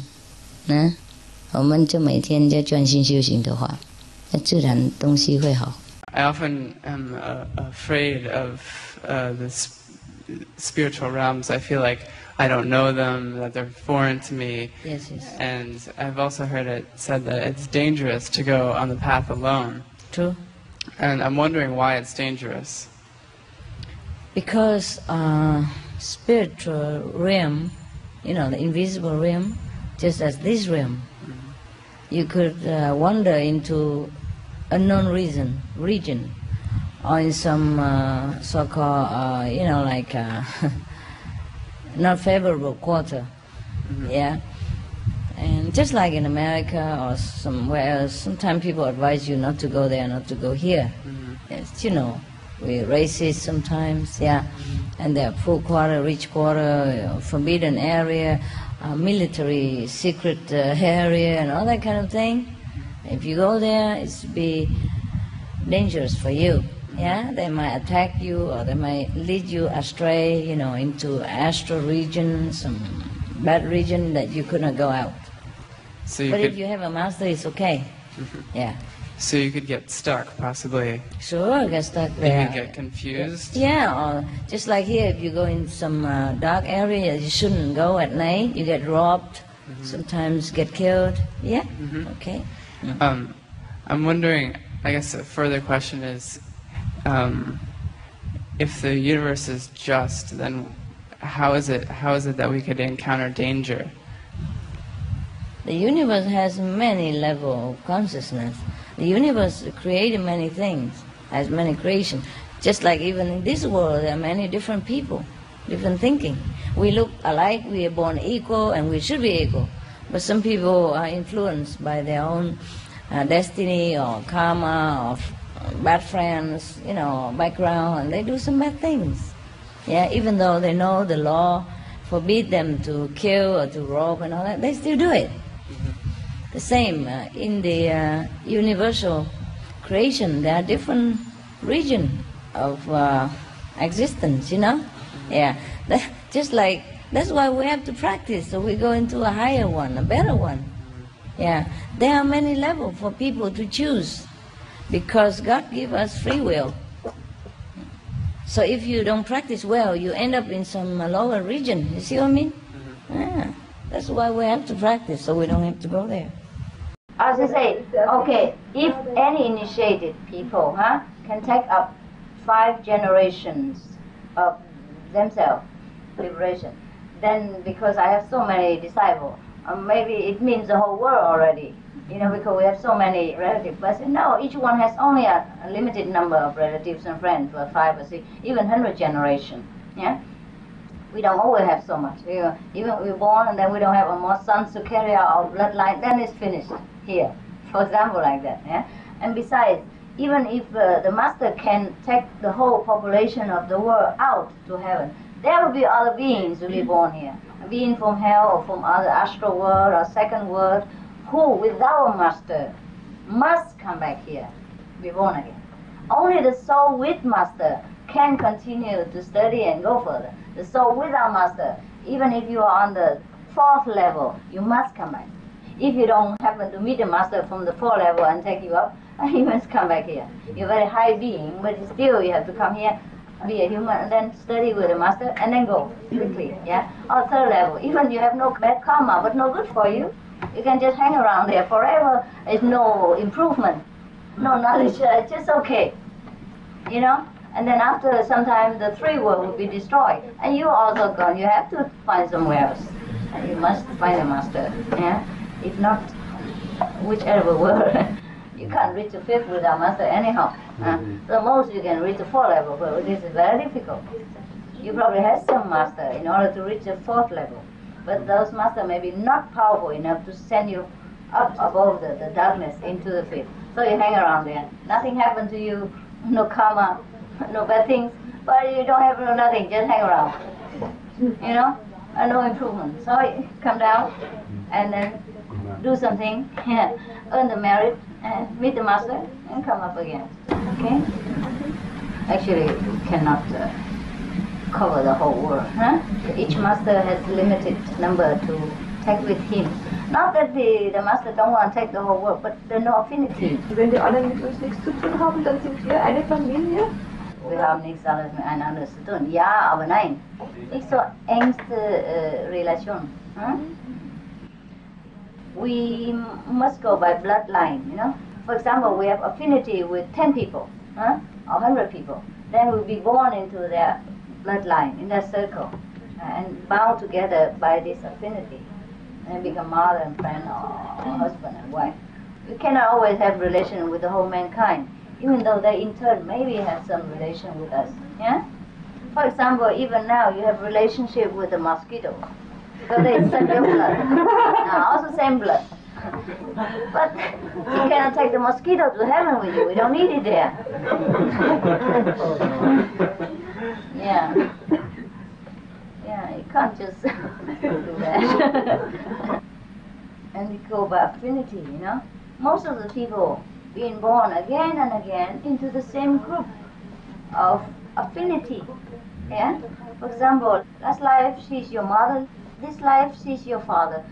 我们就每天就专心修行的话，那自然东西会好。I often am afraid of this spiritual realms, I feel like I don't know them, that they're foreign to me. Yes, yes. And I've also heard it said that it's dangerous to go on the path alone. True. And I'm wondering why it's dangerous. Because spiritual realm, the invisible realm, just as this realm, you could wander into unknown region, or in some so-called, not favorable quarter, yeah. And just like in America or somewhere else, sometimes people advise you not to go there, not to go here. Yes, we're racist sometimes, yeah. And there are poor quarter, rich quarter, forbidden area, military secret area, and all that kind of thing. If you go there, it's be dangerous for you. Yeah, they might attack you, or they might lead you astray, into astral region, some bad region that you could not go out. But if you have a master, it's okay. Yeah. So you could get stuck, possibly. Sure, get stuck there. You could get confused. Yeah, or just like here, if you go in some dark area, you shouldn't go at night. You get robbed, sometimes get killed. Yeah, okay. I'm wondering, I guess a further question is, if the universe is just, then how is it that we could encounter danger? The universe has many levels of consciousness. The universe created many things, has many creations. Just like even in this world, there are many different people, different thinking. We look alike, we are born equal, and we should be equal. But some people are influenced by their own destiny or karma or bad friends, background, and they do some bad things. Yeah, even though they know the law forbid them to kill or to rob and all that, they still do it. The same in the universal creation, there are different regions of existence, Yeah, just like, that's why we have to practice, so we go into a higher one, a better one. Yeah, there are many levels for people to choose, because God gives us free will. So if you don't practice well, you end up in some lower region. You see what I mean? Yeah, that's why we have to practice, so we don't have to go there. As I say, okay, if any initiated people can take up 5 generations of themselves, liberation, then because I have so many disciples, maybe it means the whole world already, because we have so many relatives. But I say, no, each one has only a limited number of relatives and friends, for 5 or 6, even 100 generations. Yeah, we don't always have so much. Even we're born and then we don't have more sons to carry our bloodline, then it's finished here. For example, like that. Yeah, and besides, even if the master can take the whole population of the world out to heaven, there will be other beings to be born here. A being from hell or from other astral world or second world, who, without a master, must come back here, be born again. Only the soul with master can continue to study and go further. The soul without master, even if you are on the 4th level, you must come back. If you don't happen to meet the master from the 4th level and take you up, you must come back here. You're a very high being, but still you have to come here, be a human, and then study with the master, and then go quickly. Yeah. Or 3rd level, even you have no bad karma, but no good for you. You can just hang around there forever. There's no improvement, no knowledge. It's just okay, And then after some time, the 3 world will be destroyed, and you also gone. You have to find somewhere else, and you must find a master. Yeah. If not, whichever world, you can't reach the 5th without master anyhow. The most you can reach the 4th level, but this is very difficult. You probably have some master in order to reach the 4th level, but those master may be not powerful enough to send you up above the darkness into the 5th. So you hang around there. Nothing happened to you, no karma, no bad things, but you don't have nothing, just hang around. And no improvement. So you come down and then do something, earn the merit, and meet the master, and come up again. Okay? Actually, you cannot cover the whole world. Each master has limited number to take with him. Not that the master don't want to take the whole world, but there's no affinity. Wenn die anderen mit uns nichts zu tun haben, dann sind wir eine Familie. we haben nichts alles miteinander zu tun. Ja, aber nein. Nicht so engste Relation. We must go by bloodline, you know. For example, we have affinity with 10 people, or 100 people. Then we'll be born into their bloodline, in their circle, and bound together by this affinity, and become mother and friend, or husband and wife. You cannot always have relation with the whole mankind, even though they in turn maybe have some relation with us. Yeah. For example, even now you have relationship with the mosquito, because they suck your blood. Also same blood. But you cannot take the mosquito to heaven with you. We don't need it there. Yeah. Yeah, you can't just do that. And we go by affinity, you know. Most of the people being born again and again into the same group of affinity. Yeah. For example, last life she's your mother. This life she's your father.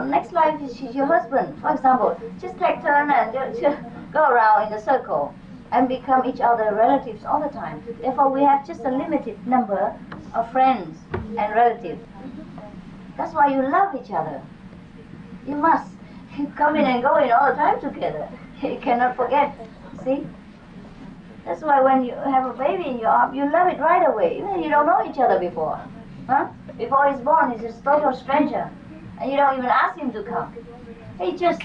Next life she's your husband. For example, just take turn and just go around in a circle and become each other relatives all the time. Therefore, we have just a limited number of friends and relatives. That's why you love each other. You must come in and go in all the time together. You cannot forget. See? That's why when you have a baby in your arm, you love it right away, even if you don't know each other before. Before he's born, he's a total stranger. And you don't even ask him to come. He just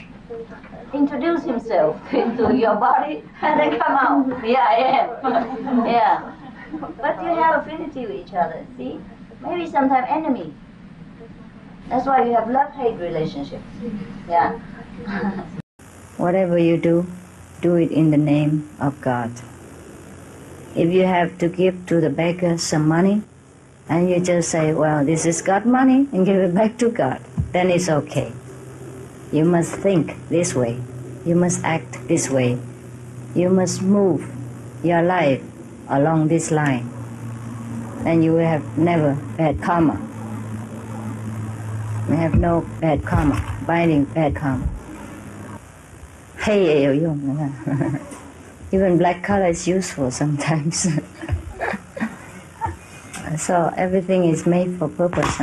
introduce himself into your body and then come out. Yeah, I am. Yeah. But you have affinity with each other, see? Maybe sometimes enemy. That's why you have love-hate relationships. Yeah. Whatever you do, do it in the name of God. If you have to give to the beggar some money, and you just say, well, this is God's money, and give it back to God, then it's okay. You must think this way. You must act this way. You must move your life along this line. And you will have never bad karma. You have no bad karma, binding bad karma. Hey, even black color is useful sometimes. So everything is made for purpose.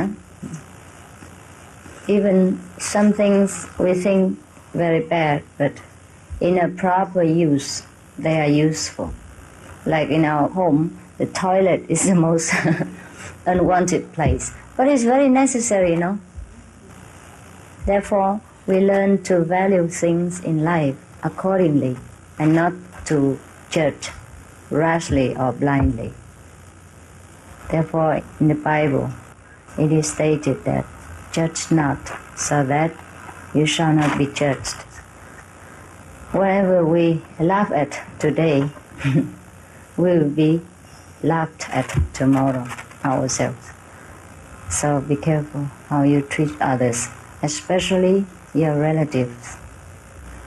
Even some things we think very bad, but in a proper use, they are useful. Like in our home, the toilet is the most unwanted place, but it's very necessary, you know. Therefore, we learn to value things in life accordingly and not to judge rashly or blindly. Therefore, in the Bible, it is stated that judge not, so that you shall not be judged. Whatever we laugh at today will be laughed at tomorrow ourselves. So be careful how you treat others, especially your relatives.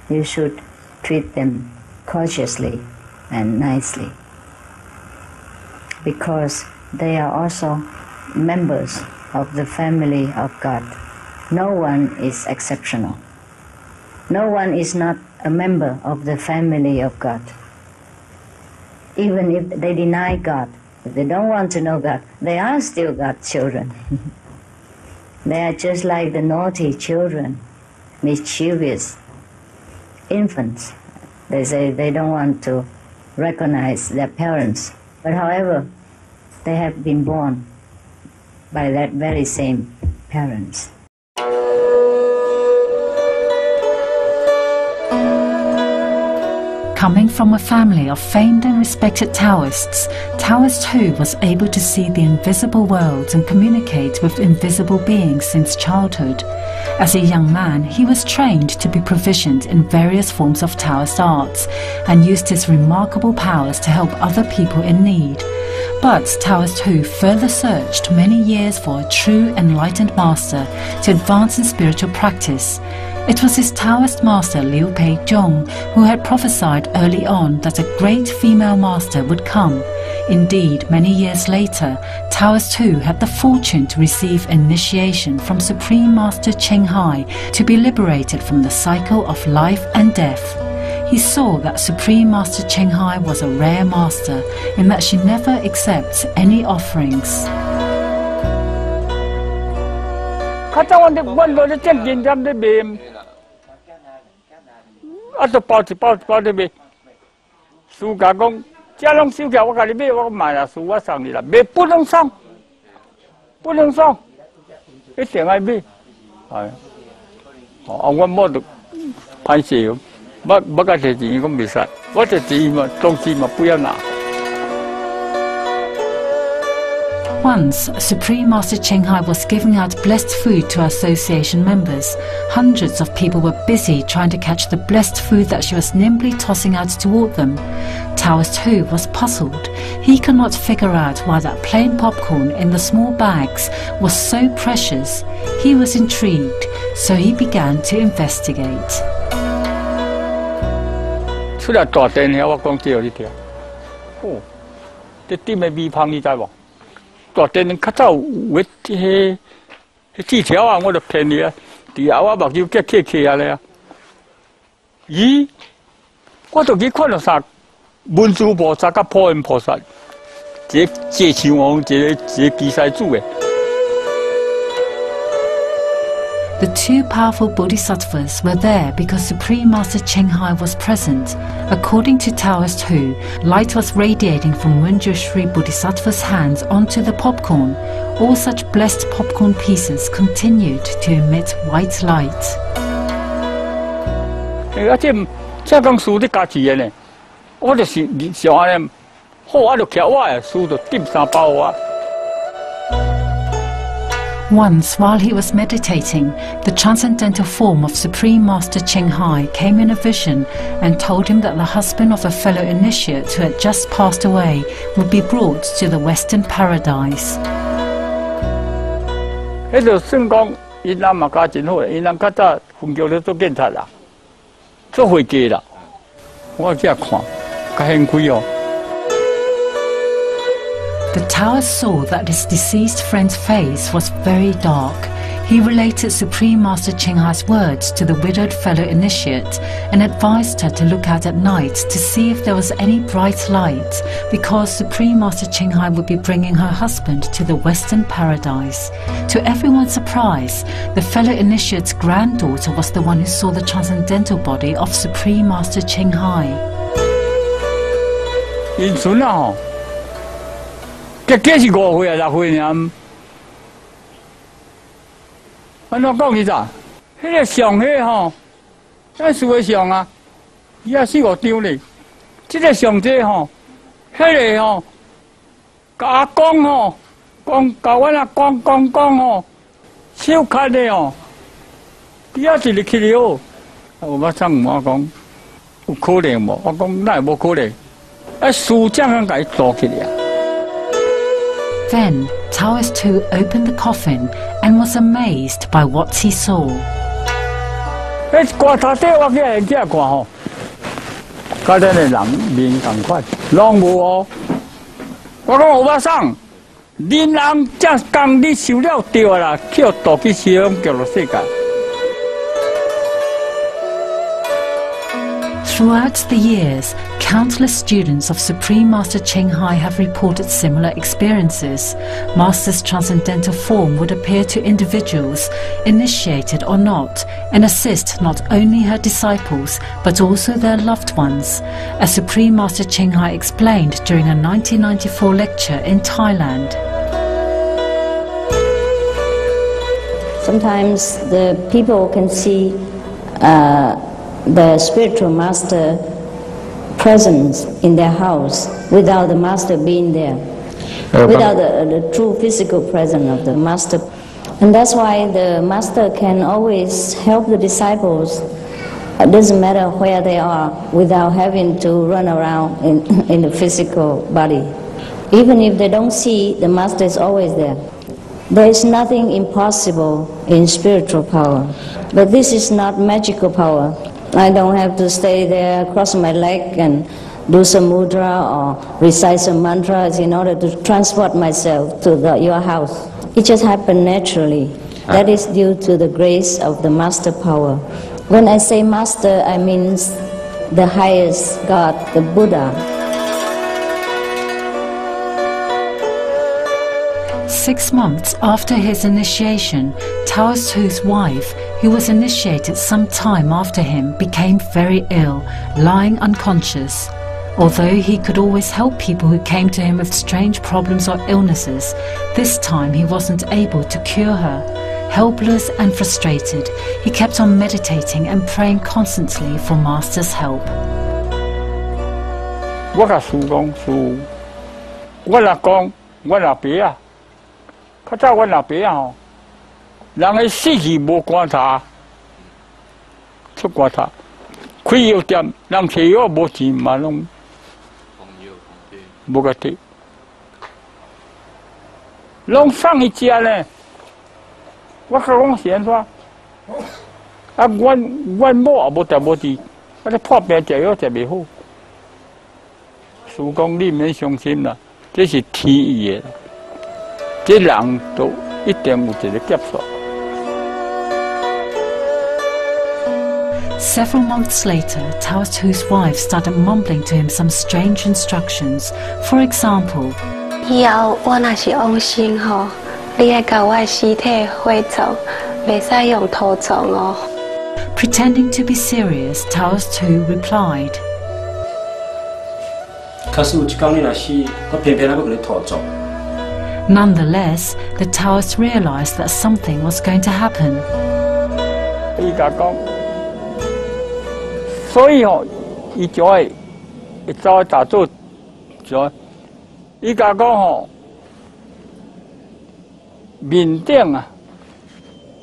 You should treat them courteously and nicely, because they are also members of the family of God. No one is exceptional. No one is not a member of the family of God. Even if they deny God, if they don't want to know God, they are still God's children. They are just like the naughty children, mischievous infants. They say they don't want to recognize their parents. But however, they have been born by that very same parents. Coming from a family of famed and respected Taoists, Taoist Hu was able to see the invisible world and communicate with invisible beings since childhood. As a young man, he was trained to be proficient in various forms of Taoist arts and used his remarkable powers to help other people in need. But Taoist Hu further searched many years for a true enlightened master to advance in spiritual practice. It was his Taoist master Liu Pei Zhong who had prophesied early on that a great female master would come. Indeed, many years later, Taoist Hu had the fortune to receive initiation from Supreme Master Chinghai to be liberated from the cycle of life and death. he saw that Supreme Master Chinghai was a rare master in that she never accepts any offerings. Once, Supreme Master Chinghai was giving out blessed food to association members. Hundreds of people were busy trying to catch the blessed food that she was nimbly tossing out toward them. Taoist Hu was puzzled. He could not figure out why that plain popcorn in the small bags was so precious. He was intrigued, so he began to investigate. The two powerful bodhisattvas were there because Supreme Master Chinghai was present. According to Taoist Hu, light was radiating from Wenjushri Bodhisattva's hands onto the popcorn. All such blessed popcorn pieces continued to emit white light. Once, while he was meditating, the transcendental form of Supreme Master Chinghai came in a vision and told him that the husband of a fellow initiate who had just passed away would be brought to the Western paradise. The Taoist saw that his deceased friend's face was very dark. He related Supreme Master Chinghai's words to the widowed fellow initiate and advised her to look out at night to see if there was any bright light, because Supreme Master Chinghai would be bringing her husband to the Western paradise. To everyone's surprise, the fellow initiate's granddaughter was the one who saw the transcendental body of Supreme Master Chinghai. Cái是5岁啊6岁呢，安怎讲伊咋？迄个上迄吼，咱树个上啊，伊也4、5张咧。即个上这吼，迄个吼，甲阿公吼，甲阮阿公讲吼，手卡咧吼，伊也是入去了哦。我上我讲，有可能无？我讲那无可能，树这样甲伊做起来。Then, Taoist Hu opened the coffin and was amazed by what he saw. Throughout the years, countless students of Supreme Master Chinghai have reported similar experiences. Master's transcendental form would appear to individuals, initiated or not, and assist not only her disciples, but also their loved ones, as Supreme Master Chinghai explained during a 1994 lecture in Thailand. Sometimes the people can see the spiritual master presence in their house without the master being there, without the true physical presence of the master. And that's why the master can always help the disciples. It doesn't matter where they are, without having to run around in the physical body. Even if they don't see, the master is always there. There is nothing impossible in spiritual power. But this is not magical power. I don't have to stay there, cross my leg and do some mudra or recite some mantras in order to transport myself to your house. It just happened naturally. That is due to the grace of the master power. When I say master, I mean the highest God, the Buddha. 6 months after his initiation, Taoist Hu's wife, who was initiated some time after him, became very ill, lying unconscious. Although he could always help people who came to him with strange problems or illnesses, this time he wasn't able to cure her. Helpless and frustrated, he kept on meditating and praying constantly for Master's help. 我甲师讲师，我若讲我老爸啊，较早我老爸啊吼，人个死去无观察，出观察，开药店，人找药无钱嘛拢无个摕，拢送伊食呢。我甲讲是安怎？啊，阮某也无代无志，啊，咧破病食药食袂好。 师讲你免伤心啦，这是天意的，这人都一定有一个劫数。 Several months later, Taoist Hu's wife started mumbling to him some strange instructions. For example, 以后我若是往生吼，你要甲我的尸体火葬，袂使用土葬哦。 pretending to be serious, Taoist Hu replied, 可是有一天你若死，我偏偏要给你土葬。 Nonetheless, the Taoist realized that something was going to happen. 伊甲讲，所以吼，伊就会走去打坐，就伊甲讲吼，面顶啊，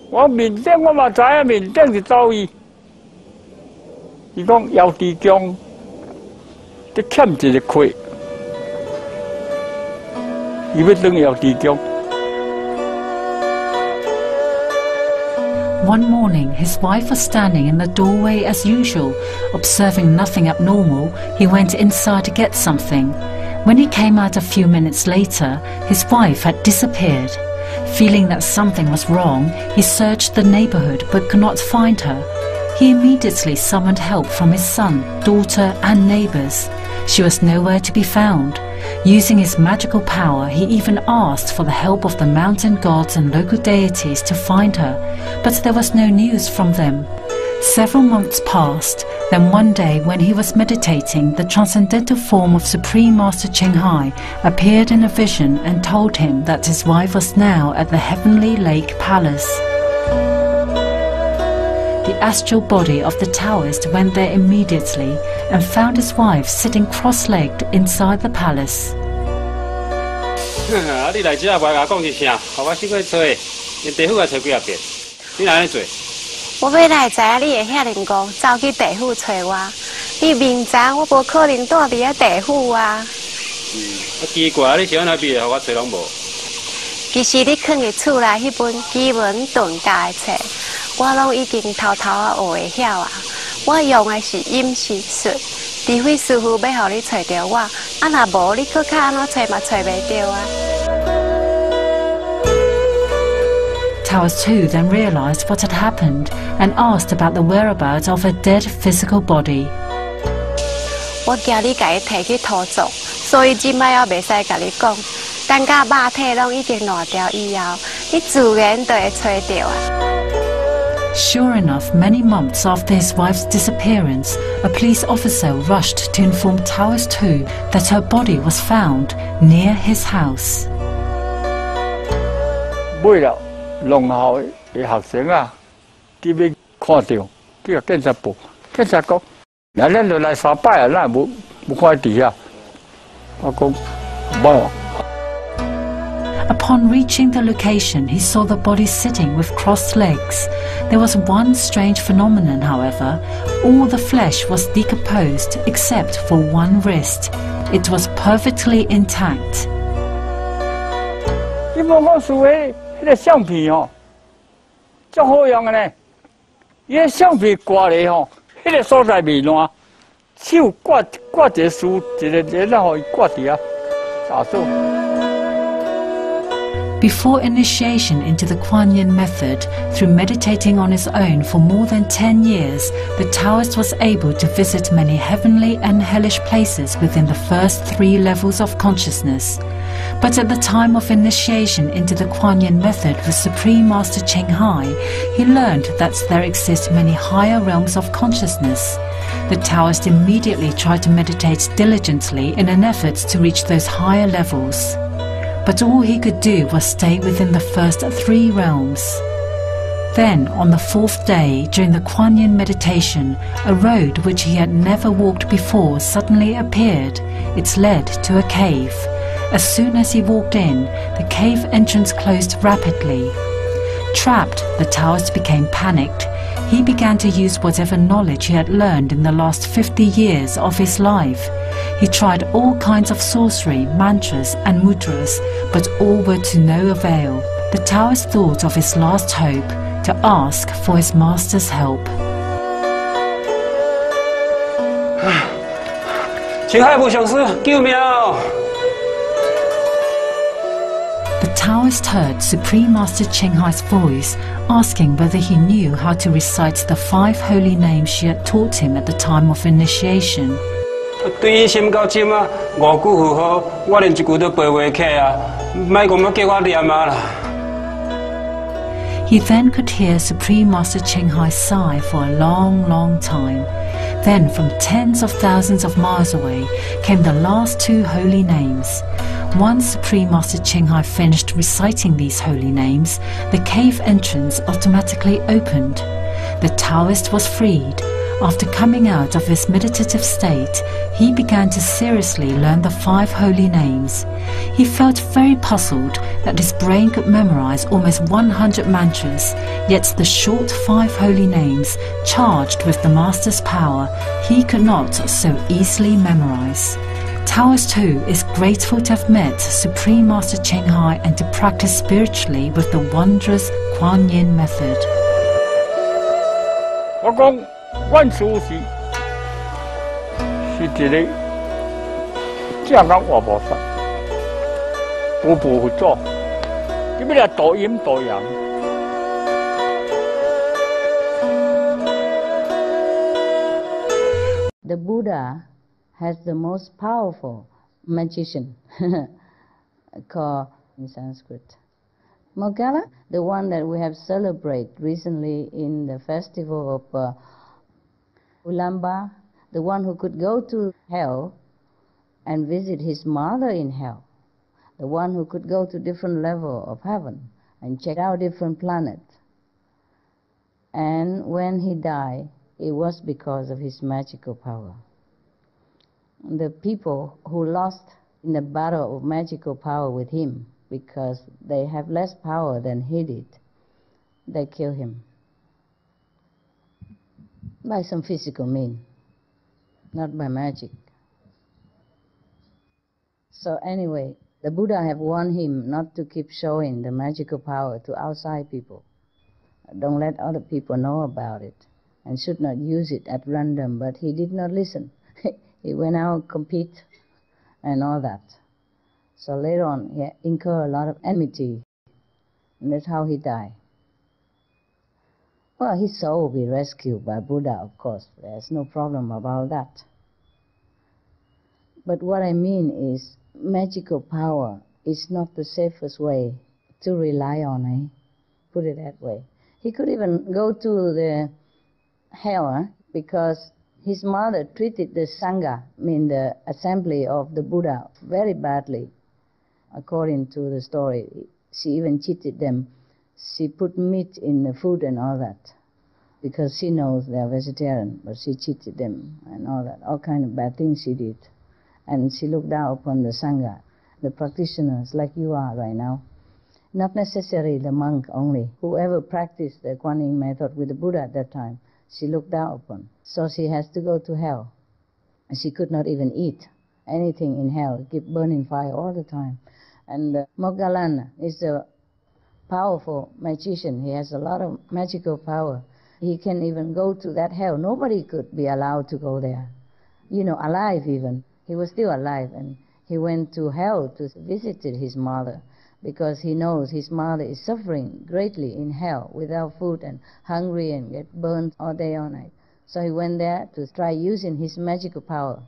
我面顶我嘛知影面顶是走伊，伊讲腰地宫。 得欠一个亏，伊要等要地宫。 One morning, his wife was standing in the doorway as usual. Observing nothing abnormal, he went inside to get something. When he came out a few minutes later, his wife had disappeared. Feeling that something was wrong, he searched the neighborhood but could not find her. He immediately summoned help from his son, daughter, and neighbors. She was nowhere to be found. Using his magical power, he even asked for the help of the mountain gods and local deities to find her, but there was no news from them. Several months passed. Then one day, when he was meditating, the transcendental form of Supreme Master Chinghai appeared in a vision and told him that his wife was now at the Heavenly Lake Palace. The astral body of the Taoist went there immediately and found his wife sitting cross-legged inside the palace. 你来这我甲讲一声，互我先去找，因地府也找几啊遍，你哪安尼做？我要来知影你会遐灵光，走去地府找我。你明知我无可能住伫咧地府啊。奇怪，你是安怎比互我找拢无？其实你藏伫厝内迄本奇门遁甲的册。 我拢已经偷偷啊学会晓啊！我用的是阴神术，除非师傅要互你找到我，啊若无你搁较安怎找嘛找袂到啊！ Taoist Hu then realized what had happened and asked about the whereabouts of a dead physical body. 我惊你甲伊摕去土葬，所以即摆也袂使甲你讲。等甲肉体拢已经烂掉以后，你自然就会找到啊！ Sure enough, many months after his wife's disappearance, a police officer rushed to inform Taoist Hu that her body was found near his house. 尾了，农校的学生啊，佢要看到，佢个警察部，警察讲，那咱就来3摆啊，咱无看伫遐。我讲，无。 Upon reaching the location, he saw the body sitting with crossed legs. There was one strange phenomenon, however. All the flesh was decomposed except for one wrist. It was perfectly intact. 你无讲输迄个相片哦，足好用的呢。伊个相片挂咧吼，迄个所在未烂，手挂一个书，一个人互伊挂伫遐，啥做？ Before initiation into the Kuan Yin method, through meditating on his own for more than 10 years, the Taoist was able to visit many heavenly and hellish places within the first 3 levels of consciousness. But at the time of initiation into the Kuan Yin method with Supreme Master Chinghai, he learned that there exist many higher realms of consciousness. The Taoist immediately tried to meditate diligently in an effort to reach those higher levels. But all he could do was stay within the first 3 realms. Then, on the 4th day, during the Kuan Yin meditation, a road which he had never walked before suddenly appeared. It led to a cave. As soon as he walked in, the cave entrance closed rapidly. Trapped, the Taoist became panicked. He began to use whatever knowledge he had learned in the last 50 years of his life. He tried all kinds of sorcery, mantras and mudras, but all were to no avail. The Taoist thought of his last hope, to ask for his master's help. Chinghai上师，救命！ The Taoist heard Supreme Master Chinghai's voice, asking whether he knew how to recite the 5 holy names she had taught him at the time of initiation. 对伊心到深啊，5句符号，我连一句都背袂起啊！莫讲要叫我念啊啦。 He then could hear Supreme Master Chinghai sigh for a long, long time. Then, from tens of thousands of miles away, came the last 2 holy names. Once Supreme Master Chinghai finished reciting these holy names, the cave entrance automatically opened. The Taoist was freed. After coming out of his meditative state, he began to seriously learn the 5 holy names. He felt very puzzled that his brain could memorize almost 100 mantras, yet the short 5 holy names, charged with the Master's power, he could not so easily memorize. Taoist too is grateful to have met Supreme Master Chinghai and to practice spiritually with the wondrous Kuan Yin method. 我讲，阮师父是一个正眼活菩萨，步步佛祖，佢要来导阴导阳。 The Buddha has the most powerful magician called in Sanskrit. Moggala, the one that we have celebrated recently in the festival of Ulamba, the one who could go to hell and visit his mother in hell, the one who could go to different level of heaven and check out different planets. And when he died, it was because of his magical power. The people who lost in the battle of magical power with him, because they have less power than he did, they kill him by some physical means, not by magic. So anyway, the Buddha have warned him not to keep showing the magical power to outside people. Don't let other people know about it, and should not use it at random, but he did not listen. He went out, compete, and all that. So later on, he incurred a lot of enmity, and that's how he died. Well, his soul will be rescued by Buddha, of course. There's no problem about that. But what I mean is, magical power is not the safest way to rely on, Put it that way. He could even go to the hell, because his mother treated the Sangha, the assembly of the Buddha, very badly. According to the story, she even cheated them. She put meat in the food and all that, because she knows they are vegetarian, but she cheated them and all that, all kind of bad things she did. And she looked down upon the Sangha, the practitioners like you are right now. Not necessarily the monk only. Whoever practiced the Kuan Yin method with the Buddha at that time, she looked down upon. So she has to go to hell. And she could not even eat anything in hell. Keep burning fire all the time. And Moggallana is a powerful magician. He has a lot of magical power. He can even go to that hell. Nobody could be allowed to go there. Alive even. He was still alive, and he went to hell to visit his mother. because he knows his mother is suffering greatly in hell without food and hungry and get burned all day all night. So he went there to try using his magical power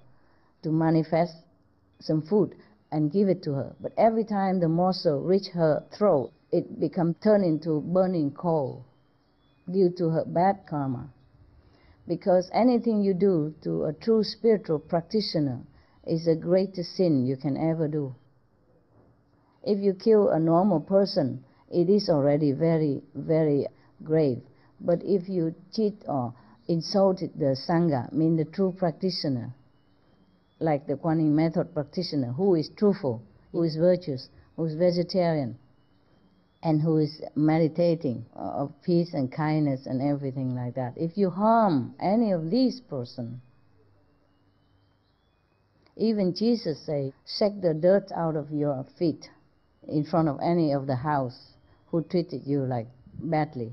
to manifest some food and give it to her. But every time the morsel reached her throat, it turned into burning coal due to her bad karma. Because anything you do to a true spiritual practitioner is the greatest sin you can ever do. If you kill a normal person, it is already very, very grave. But if you cheat or insulted the Sangha, mean the true practitioner, like the Kuan Yin method practitioner, who is truthful, who is virtuous, who is vegetarian, and who is meditating of peace and kindness and everything like that. If you harm any of these persons, even Jesus say, shake the dirt out of your feet in front of any of the house who treated you like badly.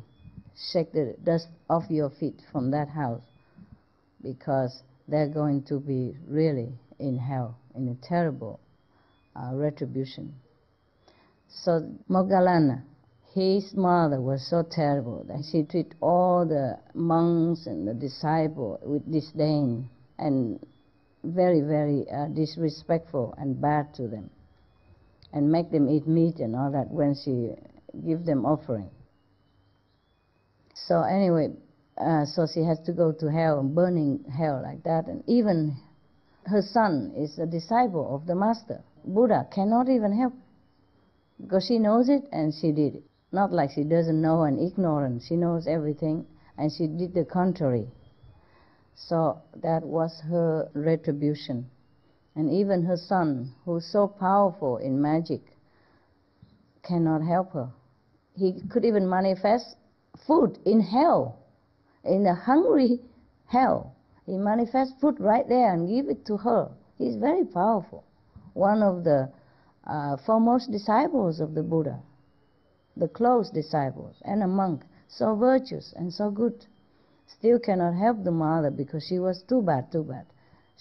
Shake the dust off your feet from that house, because they're going to be really in hell, in a terrible retribution. So Moggallana, his mother was so terrible that she treated all the monks and the disciples with disdain and very, very disrespectful and bad to them, and make them eat meat and all that when she give them offering. So anyway, so she has to go to hell, burning hell like that. And even her son is a disciple of the master. Buddha cannot even help, because she knows it and she did it. Not like she doesn't know and ignorant. She knows everything and she did the contrary. So that was her retribution. And even her son, who's so powerful in magic, cannot help her. He could even manifest food in hell, in a hungry hell. He manifests food right there and give it to her. He's very powerful. One of the foremost disciples of the Buddha, the close disciples, and a monk, so virtuous and so good. Still cannot help the mother because she was too bad.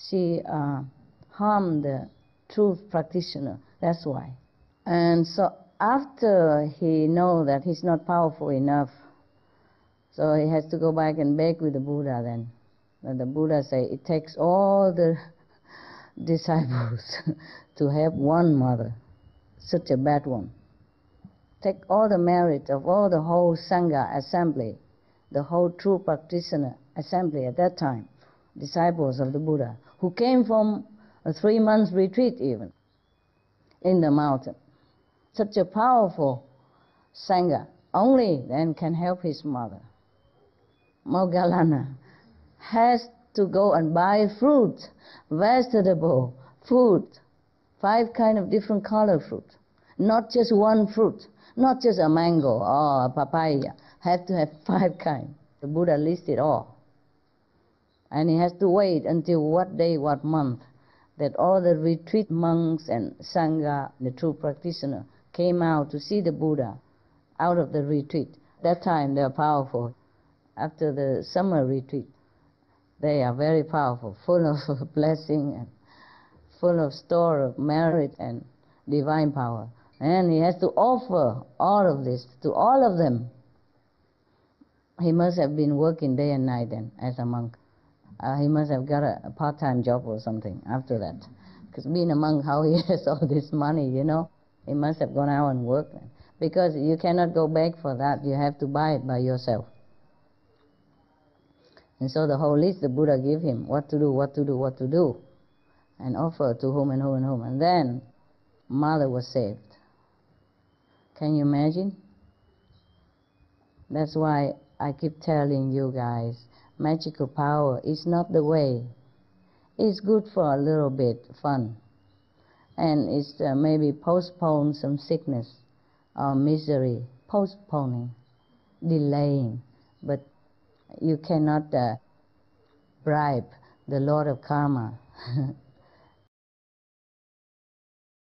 She harmed the truth practitioner, that's why. And so after he knows that he's not powerful enough, so he has to go back and beg with the Buddha then. And the Buddha say, it takes all the disciples to help one mother, such a bad one. Take all the merit of all the whole Sangha assembly, the whole true practitioner assembly at that time, disciples of the Buddha, who came from a 3-month retreat even, in the mountain. Such a powerful Sangha, only then can help his mother. Moggallana has to go and buy fruit, vegetable, food, 5 kind of different color fruit, not just one fruit, not just a mango or a papaya, have to have 5 kind. The Buddha listed all. And he has to wait until what day, what month, that all the retreat monks and Sangha, the true practitioner, came out to see the Buddha out of the retreat. That time they are powerful. After the summer retreat, they are very powerful, full of blessing and full of store of merit and divine power. And he has to offer all of this to all of them. He must have been working day and night then as a monk. He must have got a part-time job or something after that. Because being a monk, how he has all this money, you know? He must have gone out and worked. Because you cannot go back for that. You have to buy it by yourself. And so the whole list the Buddha gave him, what to do, and offer to whom and whom and whom. And then mother was saved. Can you imagine? That's why I keep telling you guys, magical power is not the way. It's good for a little bit fun. And it's maybe postpone some sickness or misery, postponing, delaying. But you cannot bribe the Lord of Karma